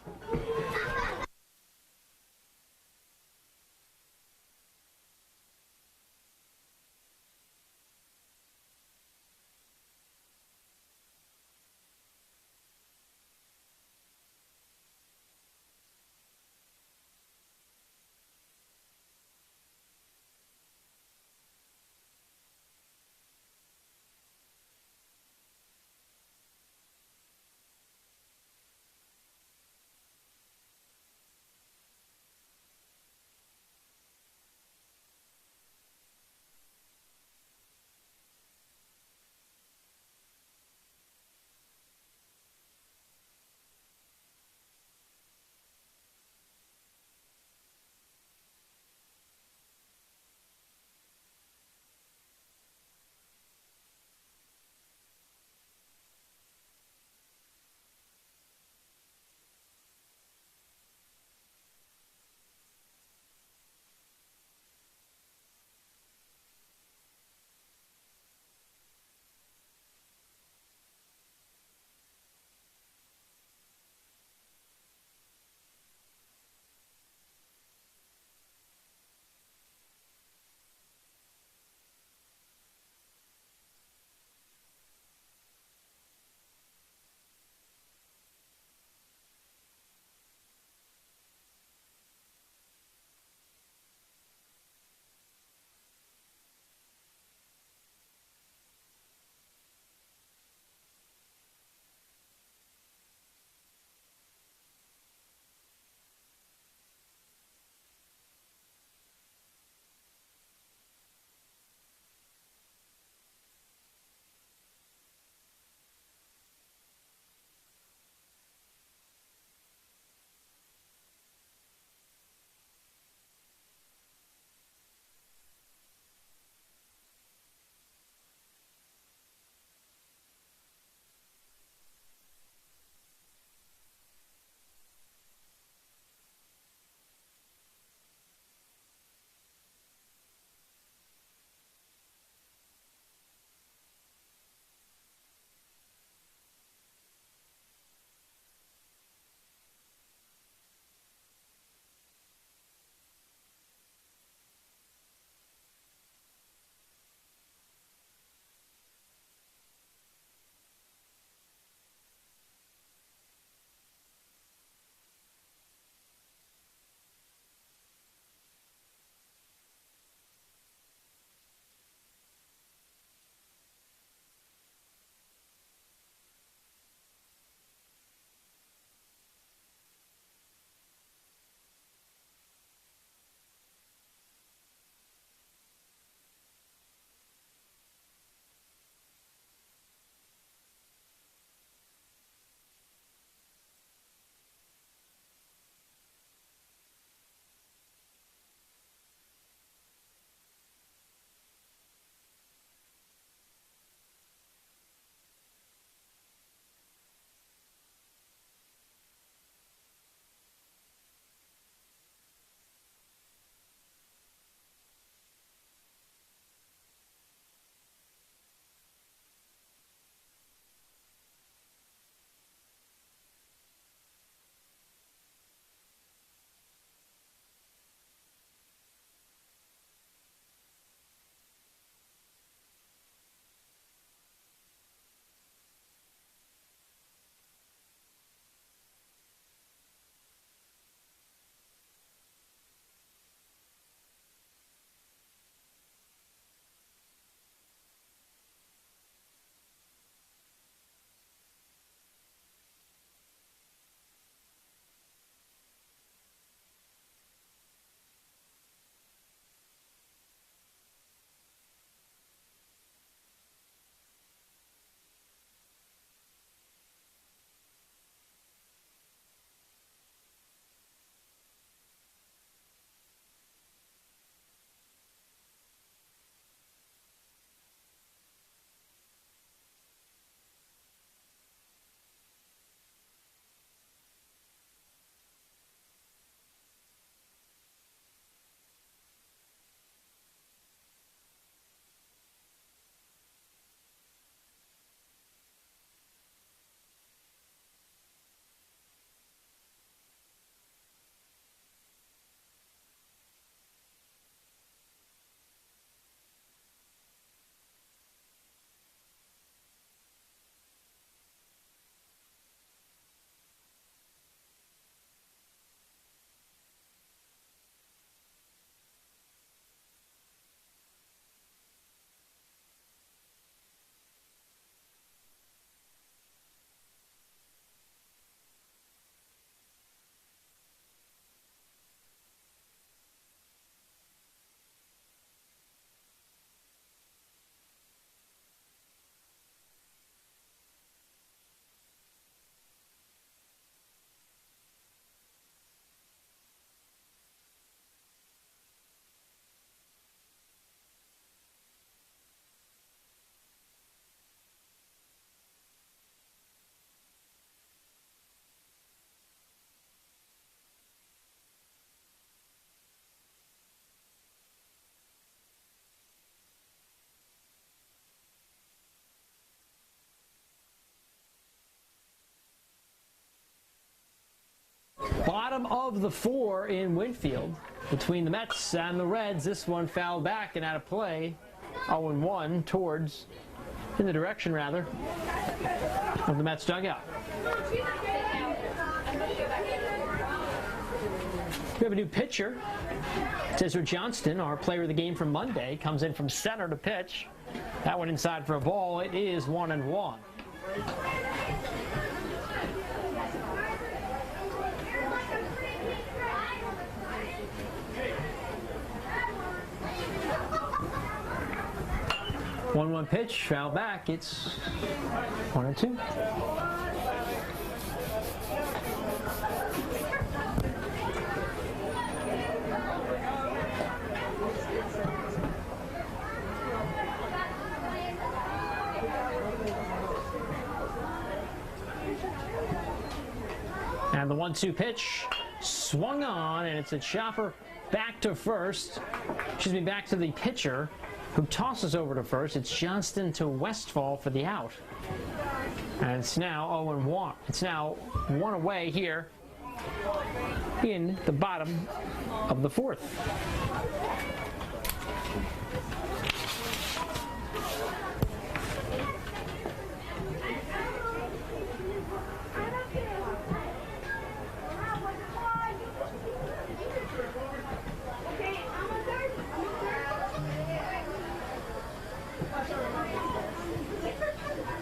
Bottom of the 4 in Winfield between the Mets and the Reds. This one fouled back and out of play. 0-1 towards, in the direction rather, of the Mets dugout. We have a new pitcher. Cesar Johnston, our player of the game from Monday, comes in from center to pitch. That one inside for a ball. It is 1-1. One pitch, foul back. It's 1-2. And the 1-2 pitch swung on, and it's a chopper back to first. Excuse me, back to the pitcher, who tosses over to first. It's Johnston to Westfall for the out. And it's now 0-1. It's now 1 away here in the bottom of the 4th.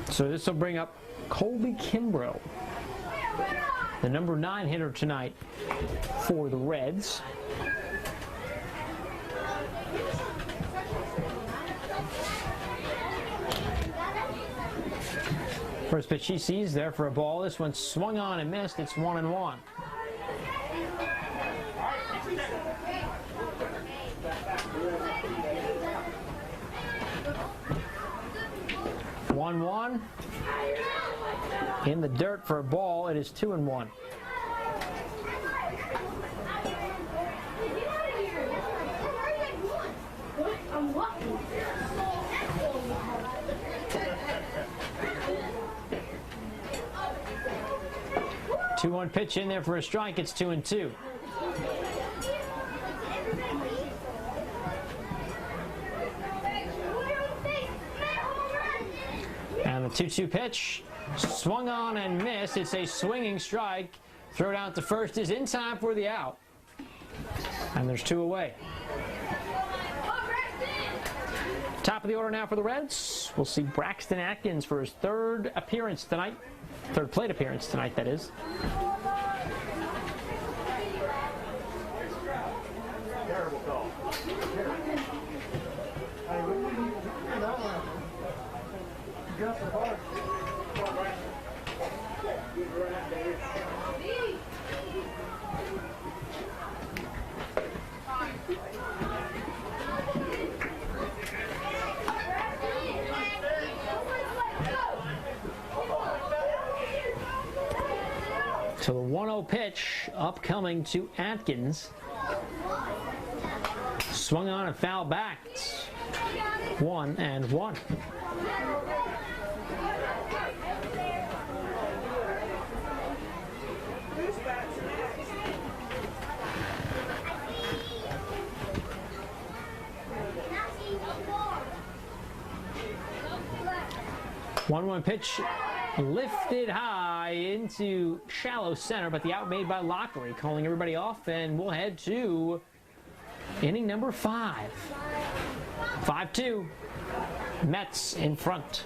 So this will bring up Colby Kimbrell, the number 9 hitter tonight for the Reds. First pitch he sees there for a ball. This one swung on and missed. It's 1-1. One in the dirt for a ball. It is 2-1. Two-one pitch in there for a strike. It's 2-2. And the 2-2 pitch swung on and missed. It's a swinging strike. Throw it out to first is in time for the out. And there's 2 away. Top of the order now for the Reds. We'll see Braxton Atkins for his 3rd appearance tonight. 3rd plate appearance tonight, that is. Terrible call. So the 1-0 pitch upcoming to Atkins. Swung on and fouled back. 1-1. One pitch lifted high into shallow center, but the out made by Lockery, calling everybody off, and we'll head to inning number 5. 5-2. Mets in front.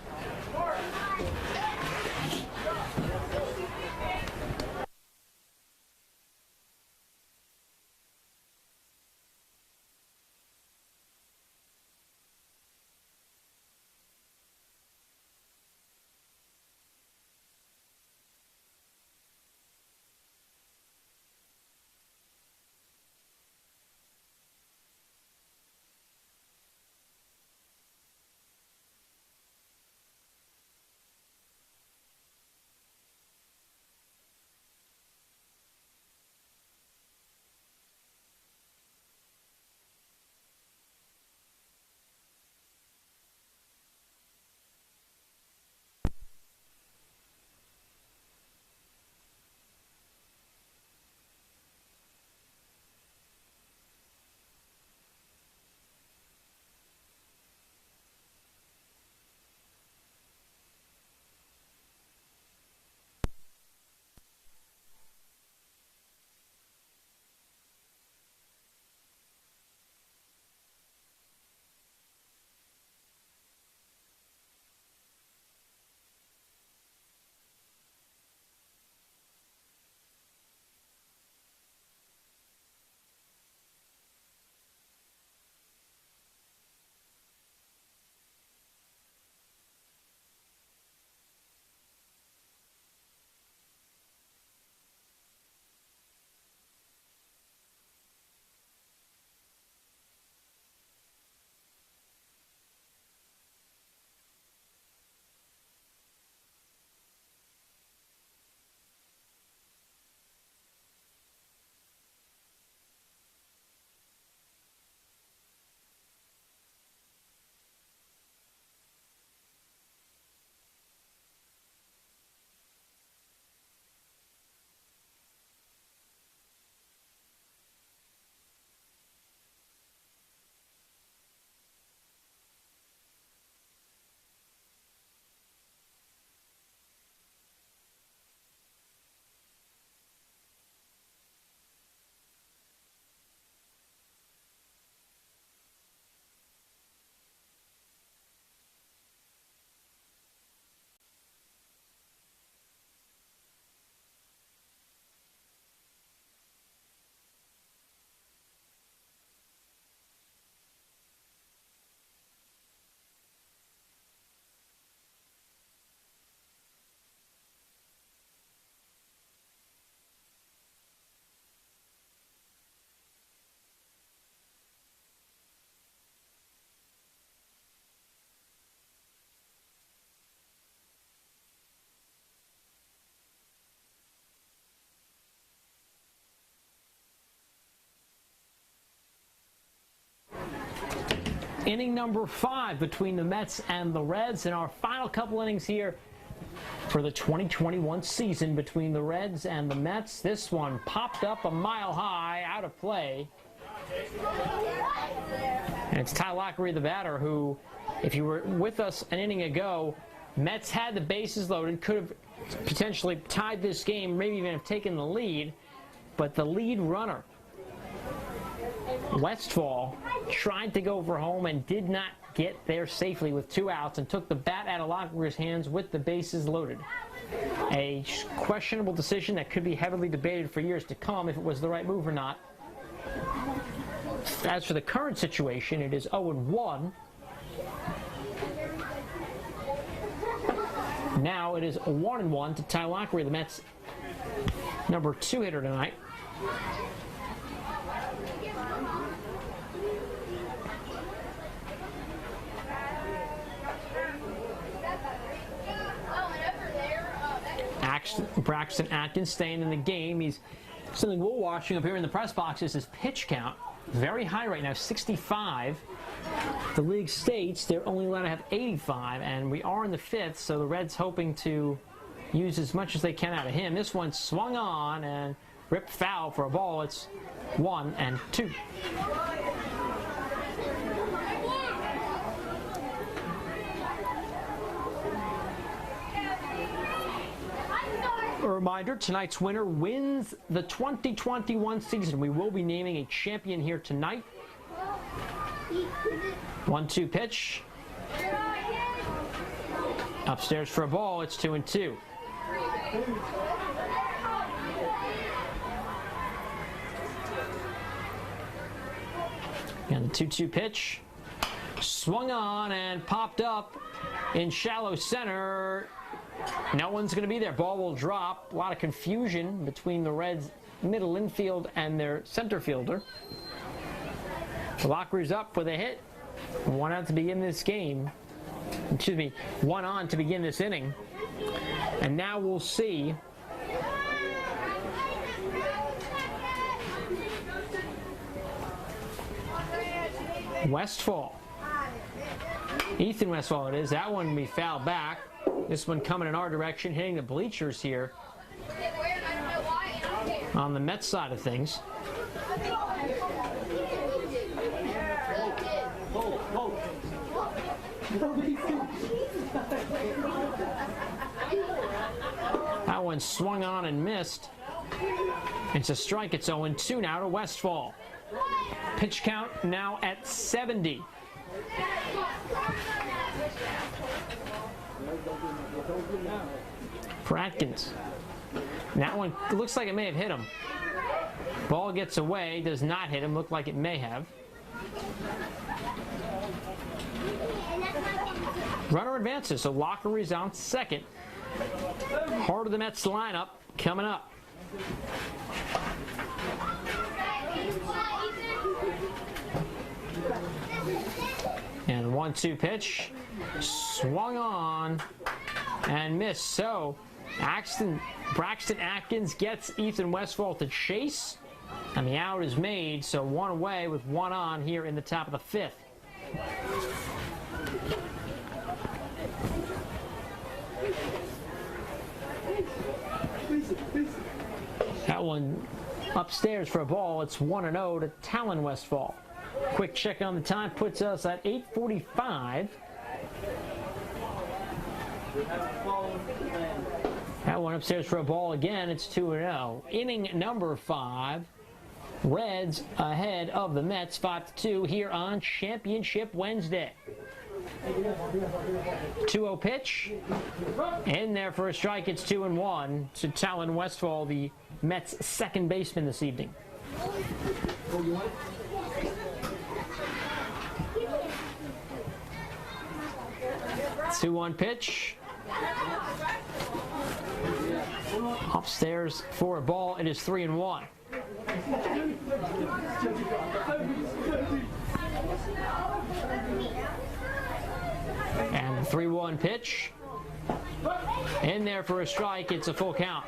Inning number 5 between the Mets and the Reds, and our final couple innings here for the 2021 season between the Reds and the Mets. This one popped up a mile high, out of play. And it's Ty Lockery, the batter, who, if you were with us an inning ago, Mets had the bases loaded, could have potentially tied this game, maybe even have taken the lead, but the lead runner, Westfall, tried to go for home and did not get there safely with 2 outs and took the bat out of Lockery's hands with the bases loaded. A questionable decision that could be heavily debated for years to come if it was the right move or not. As for the current situation, it is 0-1. Now it is 1-1 to Ty Lockery, the Mets' number 2 hitter tonight. Braxton Atkins staying in the game. He's something we're watching up here in the press box is his pitch count. Very high right now, 65. The league states they're only allowed to have 85, and we are in the 5th, so the Reds hoping to use as much as they can out of him. This one swung on and ripped foul for a ball. It's 1-2. A reminder, tonight's winner wins the 2021 season. We will be naming a champion here tonight. 1-2 pitch. Upstairs for a ball. It's 2-2. And the 2-2 pitch. Swung on and popped up in shallow center. No one's going to be there. Ball will drop. A lot of confusion between the Reds' middle infield and their center fielder. Lockery's up with a hit. 1 out to begin this game. Excuse me, 1 on to begin this inning. And now we'll see Westfall. Ethan Westfall it is. That one will be fouled back. This one coming in our direction, hitting the bleachers here on the Mets side of things. That one swung on and missed. It's a strike. It's 0-2 now to Westfall. Pitch count now at 70. For Atkins. That one looks like it may have hit him. Ball gets away, does not hit him. Looked like it may have. Runner advances, so Lockery's on second. Heart of the Mets lineup coming up. And 1-2 pitch. Swung on and missed. So Braxton Atkins gets Ethan Westfall to chase, and the out is made. So 1 away with 1 on here in the top of the 5th. That one upstairs for a ball. It's 1-0 to Talon Westfall. Quick check on the time puts us at 8:45. That one upstairs for a ball again. It's 2-0. Inning number 5. Reds ahead of the Mets 5-2 here on Championship Wednesday. 2-0 pitch. In there for a strike. It's 2-1 to Talon Westfall, the Mets' second baseman this evening. 2-1 pitch. Upstairs for a ball. It is 3-1. And the 3-1 pitch. In there for a strike. It's a full count.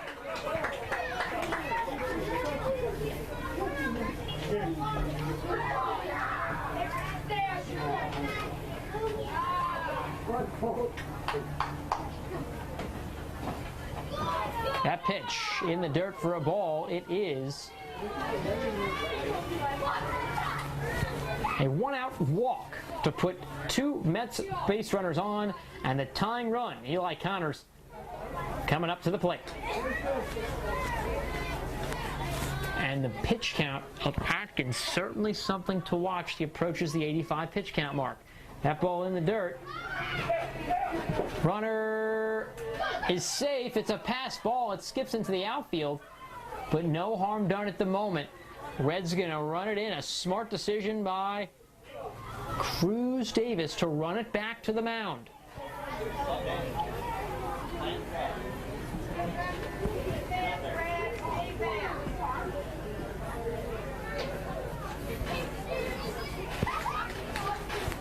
the dirt for a ball. It is a one-out walk to put two Mets base runners on, and the tying run, Eli Connors, coming up to the plate. And the pitch count of Atkins, certainly something to watch. He approaches the 85 pitch count mark. That ball in the dirt. Runner is safe. It's a pass ball. It skips into the outfield, but no harm done at the moment. Red's going to run it in. A smart decision by Cruz Davis to run it back to the mound.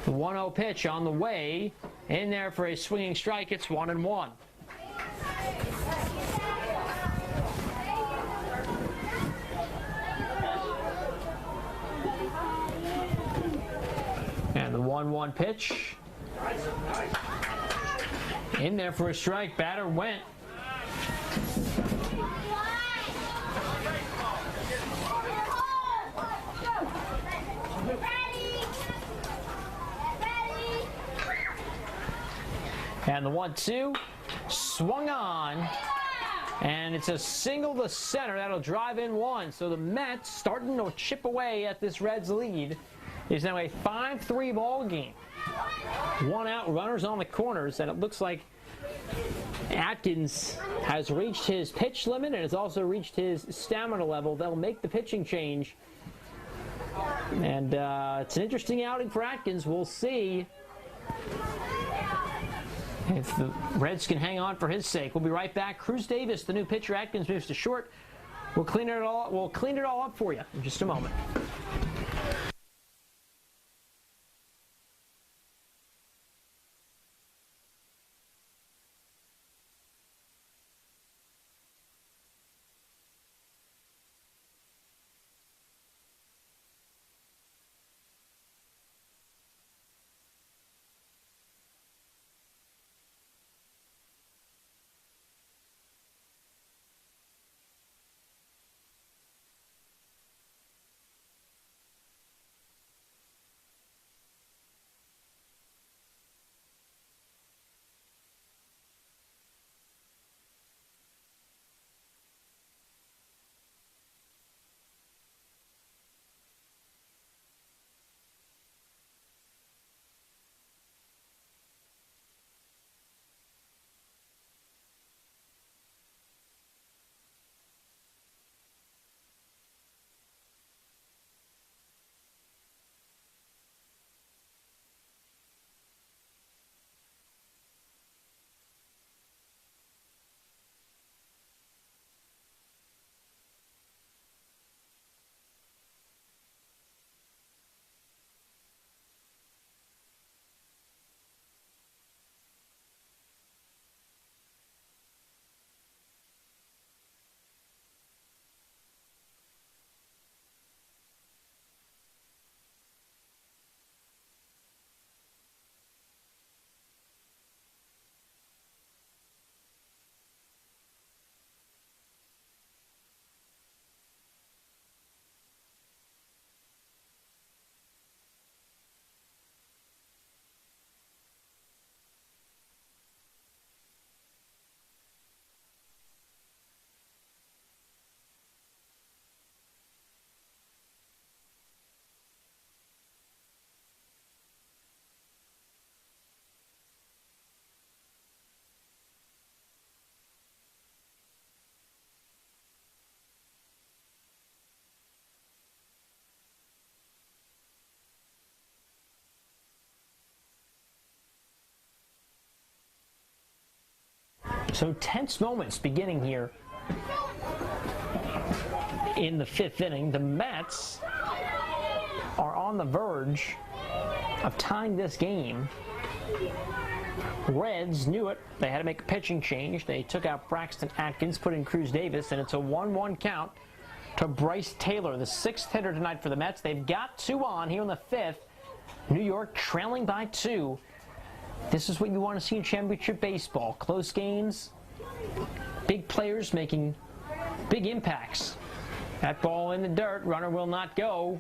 The 1-0 pitch on the way. In there for a swinging strike. It's 1-1. And the 1-1 pitch. In there for a strike. Batter went. And the 1-2 swung on, and it's a single to center. That'll drive in one. So the Mets, starting to chip away at this Reds lead, is now a 5-3 ball game. One out, runners on the corners, and it looks like Atkins has reached his pitch limit and has also reached his stamina level. They'll make the pitching change, and it's an interesting outing for Atkins. We'll see if the Reds can hang on for his sake. We'll be right back. Cruz Davis, the new pitcher. Atkins moves to short. We'll clean it all up for you in just a moment. So tense moments beginning here in the fifth inning. The Mets are on the verge of tying this game. Reds knew it. They had to make a pitching change. They took out Braxton Atkins, put in Cruz Davis, and it's a 1-1 count to Bryce Taylor, the sixth hitter tonight for the Mets. They've got two on here in the fifth. New York trailing by 2. This is what you want to see in championship baseball. Close games, big players making big impacts. That ball in the dirt, runner will not go.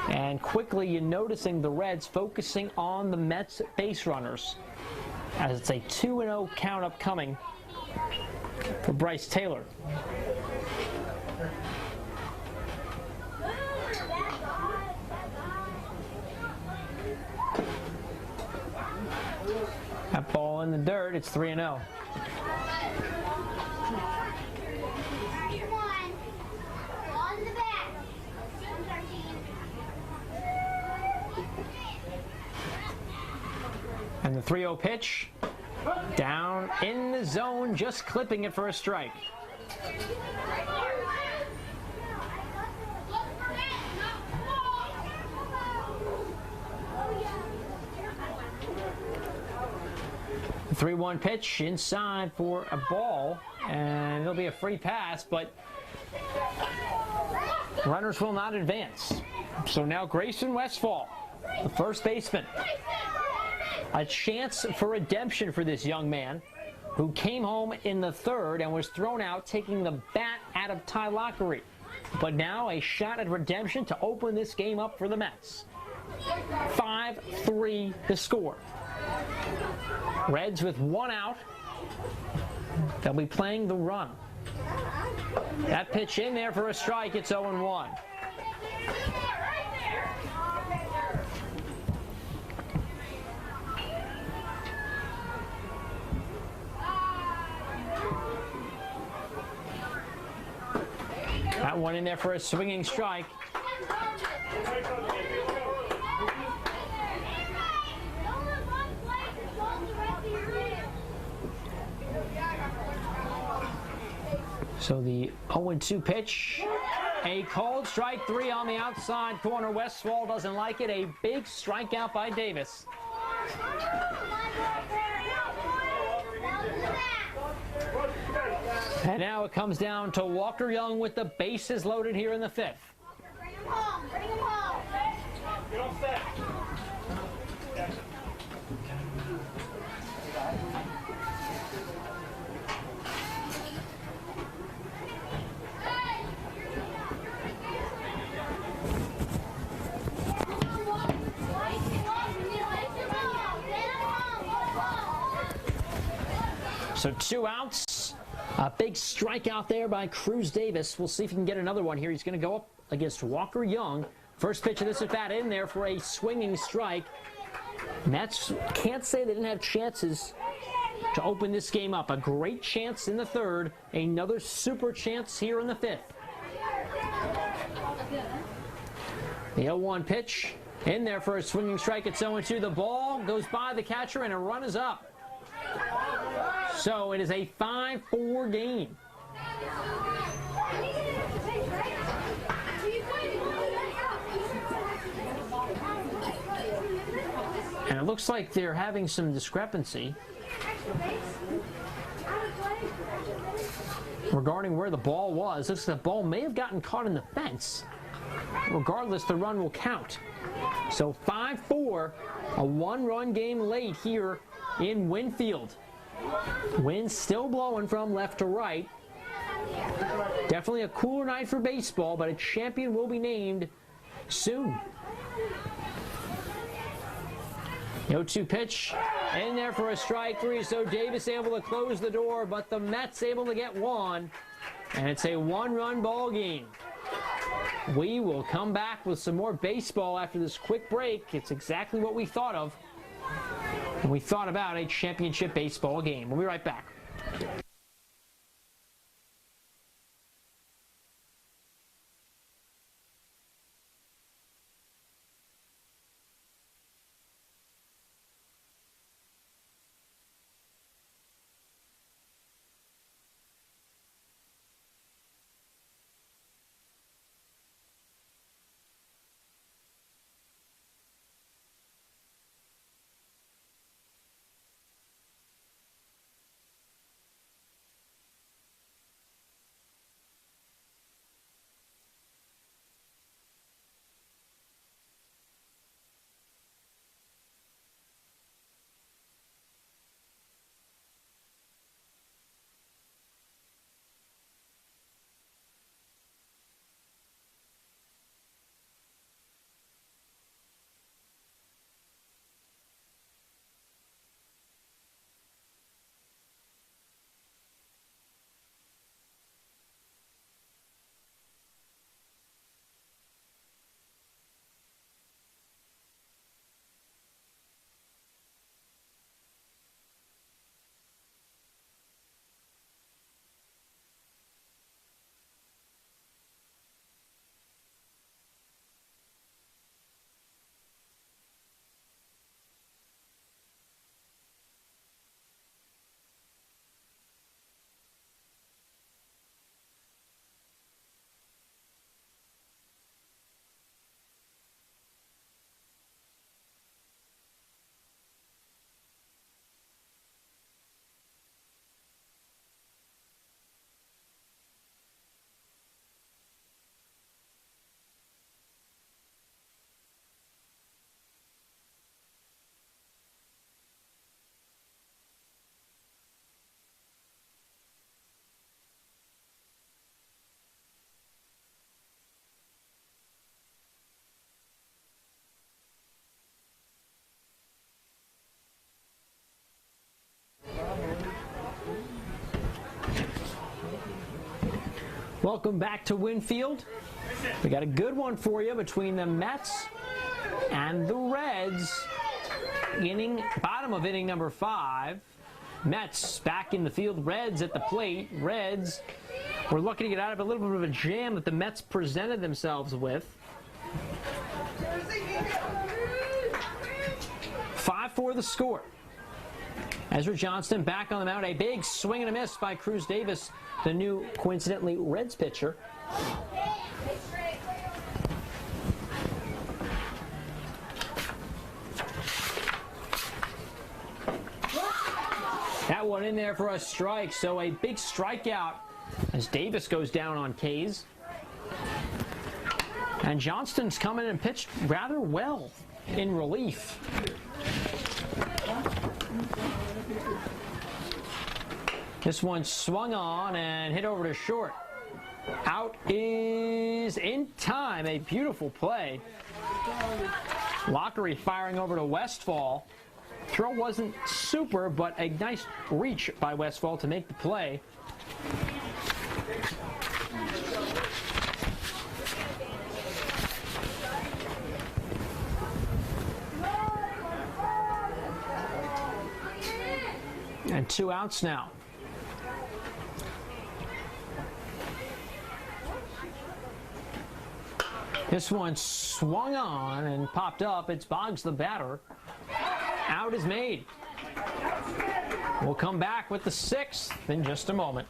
And quickly you're noticing the Reds focusing on the Mets base runners, as it's a 2-0 count upcoming for Bryce Taylor. That ball in the dirt, it's 3-0. And the 3-0 pitch, down in the zone, just clipping it for a strike. The 3-1 pitch inside for a ball, and it'll be a free pass, but runners will not advance. So now Grayson Westfall, the first baseman. A chance for redemption for this young man who came home in the third and was thrown out taking the bat out of Ty Lockery. But now a shot at redemption to open this game up for the Mets. 5-3 the score. Reds with one out. They'll be playing the run. That pitch in there for a strike. It's 0-1. That one in there for a swinging strike. So the 0-2 pitch, a called strike three on the outside corner. Westfall doesn't like it. A big strikeout by Davis. And now it comes down to Walker Young with the bases loaded here in the fifth. Bring him home. Bring him home. Get on set. So 2 outs. A big strikeout there by Cruz Davis. We'll see if he can get another one here. He's going to go up against Walker Young. First pitch of this at bat in there for a swinging strike. Mets can't say they didn't have chances to open this game up. A great chance in the third. Another super chance here in the fifth. The 0-1 pitch in there for a swinging strike. It's 0-2. The ball goes by the catcher and a run is up. So it is a 5-4 game. And it looks like they're having some discrepancy regarding where the ball was. Looks like the ball may have gotten caught in the fence. Regardless, the run will count. So 5-4, a one-run game late here in Winfield. Wind still blowing from left to right. Definitely a cooler night for baseball, but a champion will be named soon. The 0-2 pitch in there for a strike three, so Davis able to close the door, but the Mets able to get one, and it's a one-run ball game. We will come back with some more baseball after this quick break. It's exactly what we thought of when we thought about a championship baseball game. We'll be right back. Welcome back to Winfield. We got a good one for you between the Mets and the Reds. Bottom of inning number 5. Mets back in the field. Reds at the plate. Reds were looking to get out of a little bit of a jam that the Mets presented themselves with. 5-4 the score. Ezra Johnston back on the mound. A big swing and a miss by Cruz Davis, the new, coincidentally, Reds pitcher. That one in there for a strike, so a big strikeout as Davis goes down on K's. And Johnston's come in and pitched rather well in relief. This one swung on and hit over to short. Out is in time. A beautiful play. Lockery firing over to Westfall. Throw wasn't super, but a nice reach by Westfall to make the play. And 2 outs now. This one swung on and popped up. It's Boggs the batter. Out is made. We'll come back with the 6th in just a moment.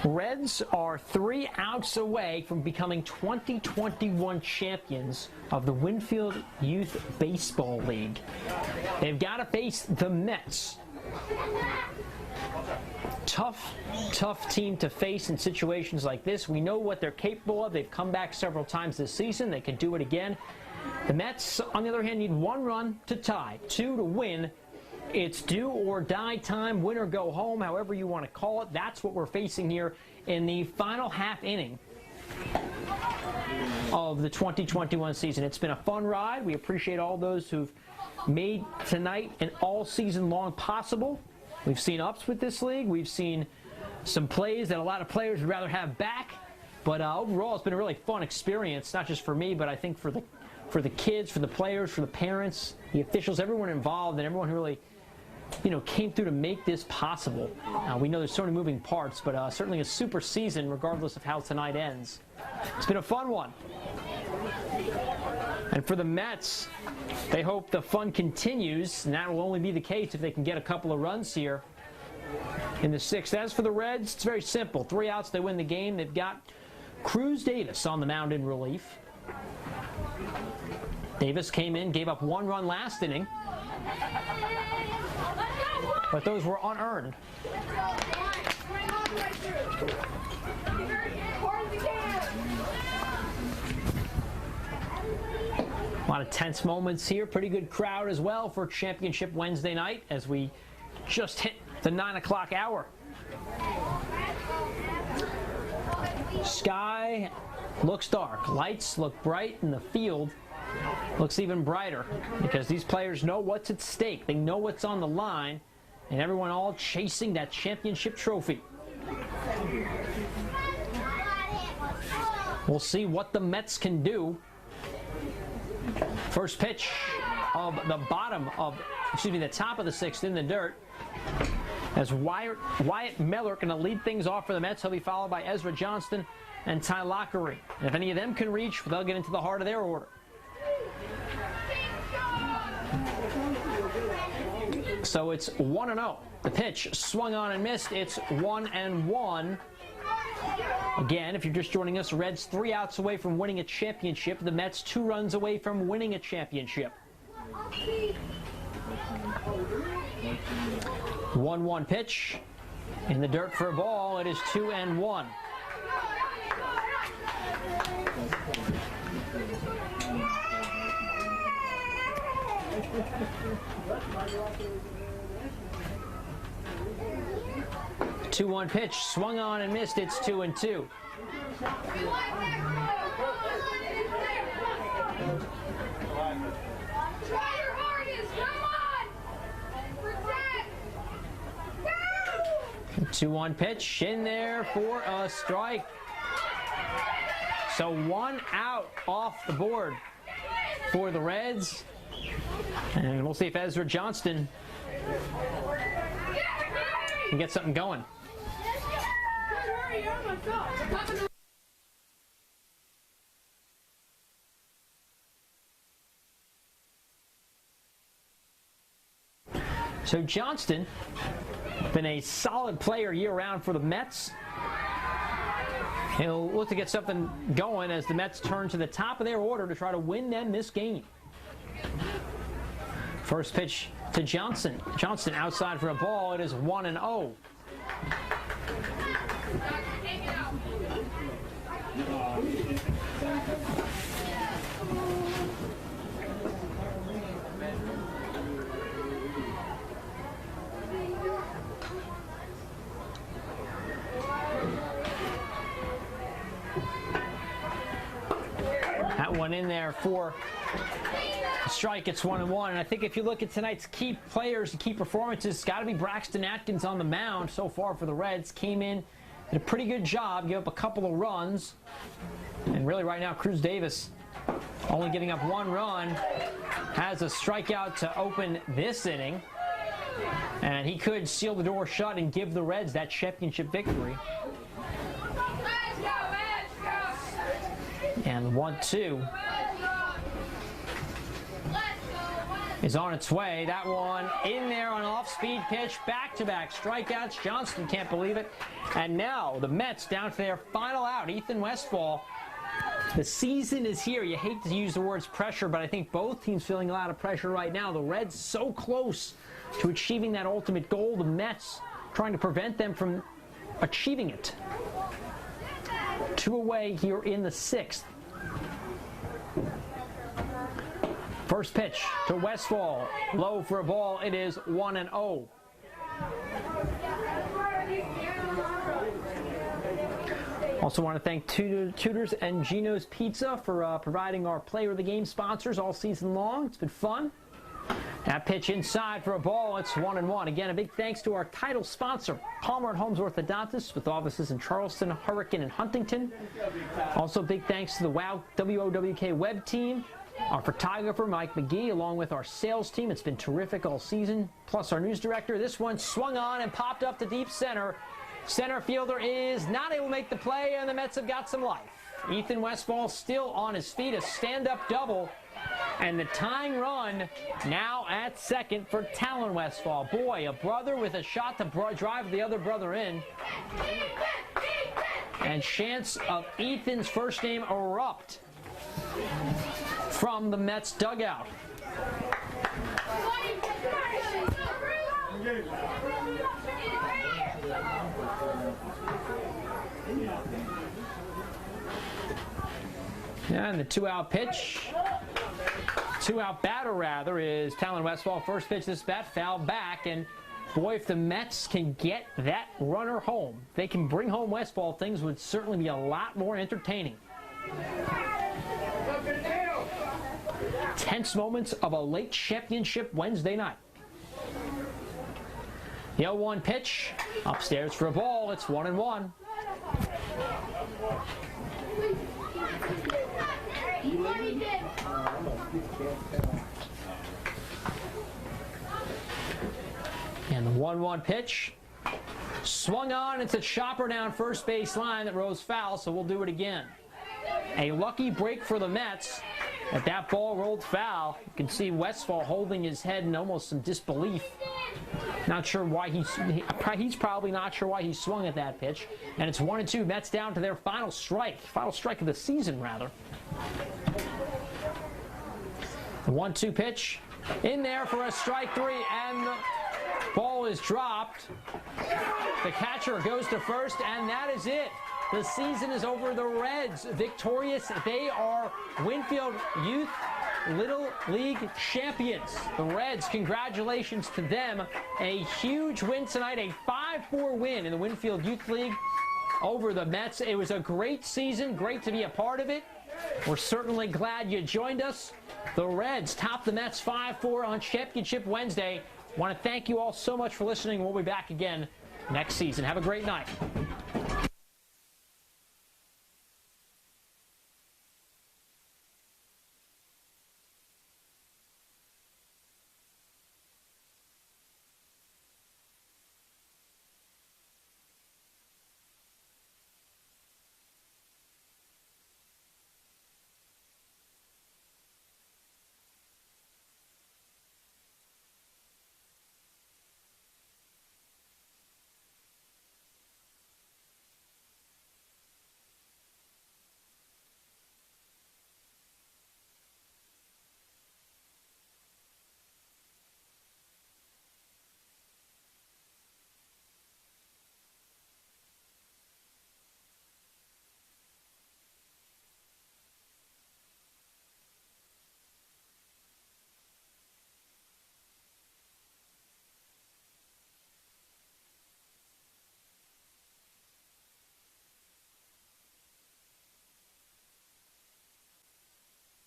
Reds are 3 outs away from becoming 2021 champions of the Winfield Youth Baseball League. They've got to face the Mets. Tough team to face in situations like this. We know what they're capable of. They've come back several times this season. They can do it again. The Mets, on the other hand, need 1 run to tie, 2 to win. It's do or die time, win or go home, however you want to call it. That's what we're facing here in the final half inning of the 2021 season. It's been a fun ride. We appreciate all those who've made tonight and all season long possible. We've seen ups with this league. We've seen some plays that a lot of players would rather have back. But overall, it's been a really fun experience, not just for me, but I think for the kids, for the players, for the parents, the officials, everyone involved, and everyone who really came through to make this possible. We know there's so many moving parts, but certainly a super season regardless of how tonight ends. It's been a fun one. And for the Mets, they hope the fun continues, and that will only be the case if they can get a couple of runs here in the 6th. As for the Reds, it's very simple. 3 outs, they win the game. They've got Cruz Davis on the mound in relief. Davis came in, gave up 1 run last inning, but those were unearned. A lot of tense moments here. Pretty good crowd as well for Championship Wednesday night as we just hit the 9 o'clock hour. Sky looks dark. Lights look bright, and the field looks even brighter because these players know what's at stake. They know what's on the line, and everyone all chasing that championship trophy. We'll see what the Mets can do. First pitch of the the top of the sixth in the dirt. As Wyatt Miller going to lead things off for the Mets. He'll be followed by Ezra Johnston and Ty Lockery. And if any of them can reach, they'll get into the heart of their order. So it's 1-0. The pitch swung on and missed. It's 1-1. Again, if you're just joining us, Reds 3 outs away from winning a championship. The Mets 2 runs away from winning a championship. 1-1 pitch. In the dirt for a ball. It is 2-1. Two-one pitch, swung on and missed. It's 2-2. Try your hardest, come on! Protect! 2-1 pitch in there for a strike. So 1 out off the board for the Reds. And we'll see if Ezra Johnston can get something going. So Johnston, been a solid player year-round for the Mets. He'll look to get something going as the Mets turn to the top of their order to try to win them this game. First pitch to Johnson. Johnston outside for a ball. It is 1-0. That one in there for a strike. It's 1-1. And I think if you look at tonight's key players and key performances, it's got to be Braxton Atkins on the mound so far for the Reds. Came in, did a pretty good job, gave up a couple of runs. And really right now, Cruz Davis only giving up 1 run, has a strikeout to open this inning. And he could seal the door shut and give the Reds that championship victory. And 1-2 is on its way. That one in there on off-speed pitch. Back-to-back strikeouts. Johnston can't believe it. And now the Mets down to their final out. Ethan Westfall. The season is here. You hate to use the words pressure, but I think both teams feeling a lot of pressure right now. The Reds so close to achieving that ultimate goal. The Mets trying to prevent them from achieving it. 2 away here in the 6th. First pitch to Westfall. Low for a ball. It is 1-0. Also want to thank Tudors and Gino's Pizza for providing our Player of the Game sponsors all season long. It's been fun. That pitch inside for a ball. It's 1-1. Again, a big thanks to our title sponsor, Palmer & Holmes Orthodontists, with offices in Charleston, Hurricane, and Huntington. Also, big thanks to the WOWK web team, our photographer, Mike McGee, along with our sales team. It's been terrific all season. Plus our news director. This one swung on and popped up to deep center. Center fielder is not able to make the play, and the Mets have got some life. Ethan Westfall still on his feet, a stand-up double. And the tying run now at second for Talon Westfall. Boy, a brother with a shot to drive the other brother in. And chance of Ethan's first name erupt from the Mets dugout. And the 2-out pitch. 2-out batter, rather, is Talon Westfall. First pitch this bat, foul back. And boy, if the Mets can get that runner home, they can bring home Westfall, things would certainly be a lot more entertaining. Tense moments of a late championship Wednesday night. The 0-1 pitch. Upstairs for a ball. It's 1-1. And the 1-1 pitch. Swung on. It's a chopper down first base line that rose foul, so we'll do it again. A lucky break for the Mets. But that ball rolled foul. You can see Westfall holding his head in almost some disbelief. Not sure why he's probably not sure why he swung at that pitch. And it's 1-2. Mets down to their final strike of the season, rather. The 1-2 pitch in there for a strike three, and the ball is dropped. The catcher goes to first, and that is it. The season is over. The Reds victorious. They are Winfield Youth Little League champions. The Reds, congratulations to them. A huge win tonight, a 5-4 win in the Winfield Youth League over the Mets. It was a great season. Great to be a part of it. We're certainly glad you joined us. The Reds top the Mets 5-4 on Championship Wednesday. Want to thank you all so much for listening. We'll be back again next season. Have a great night.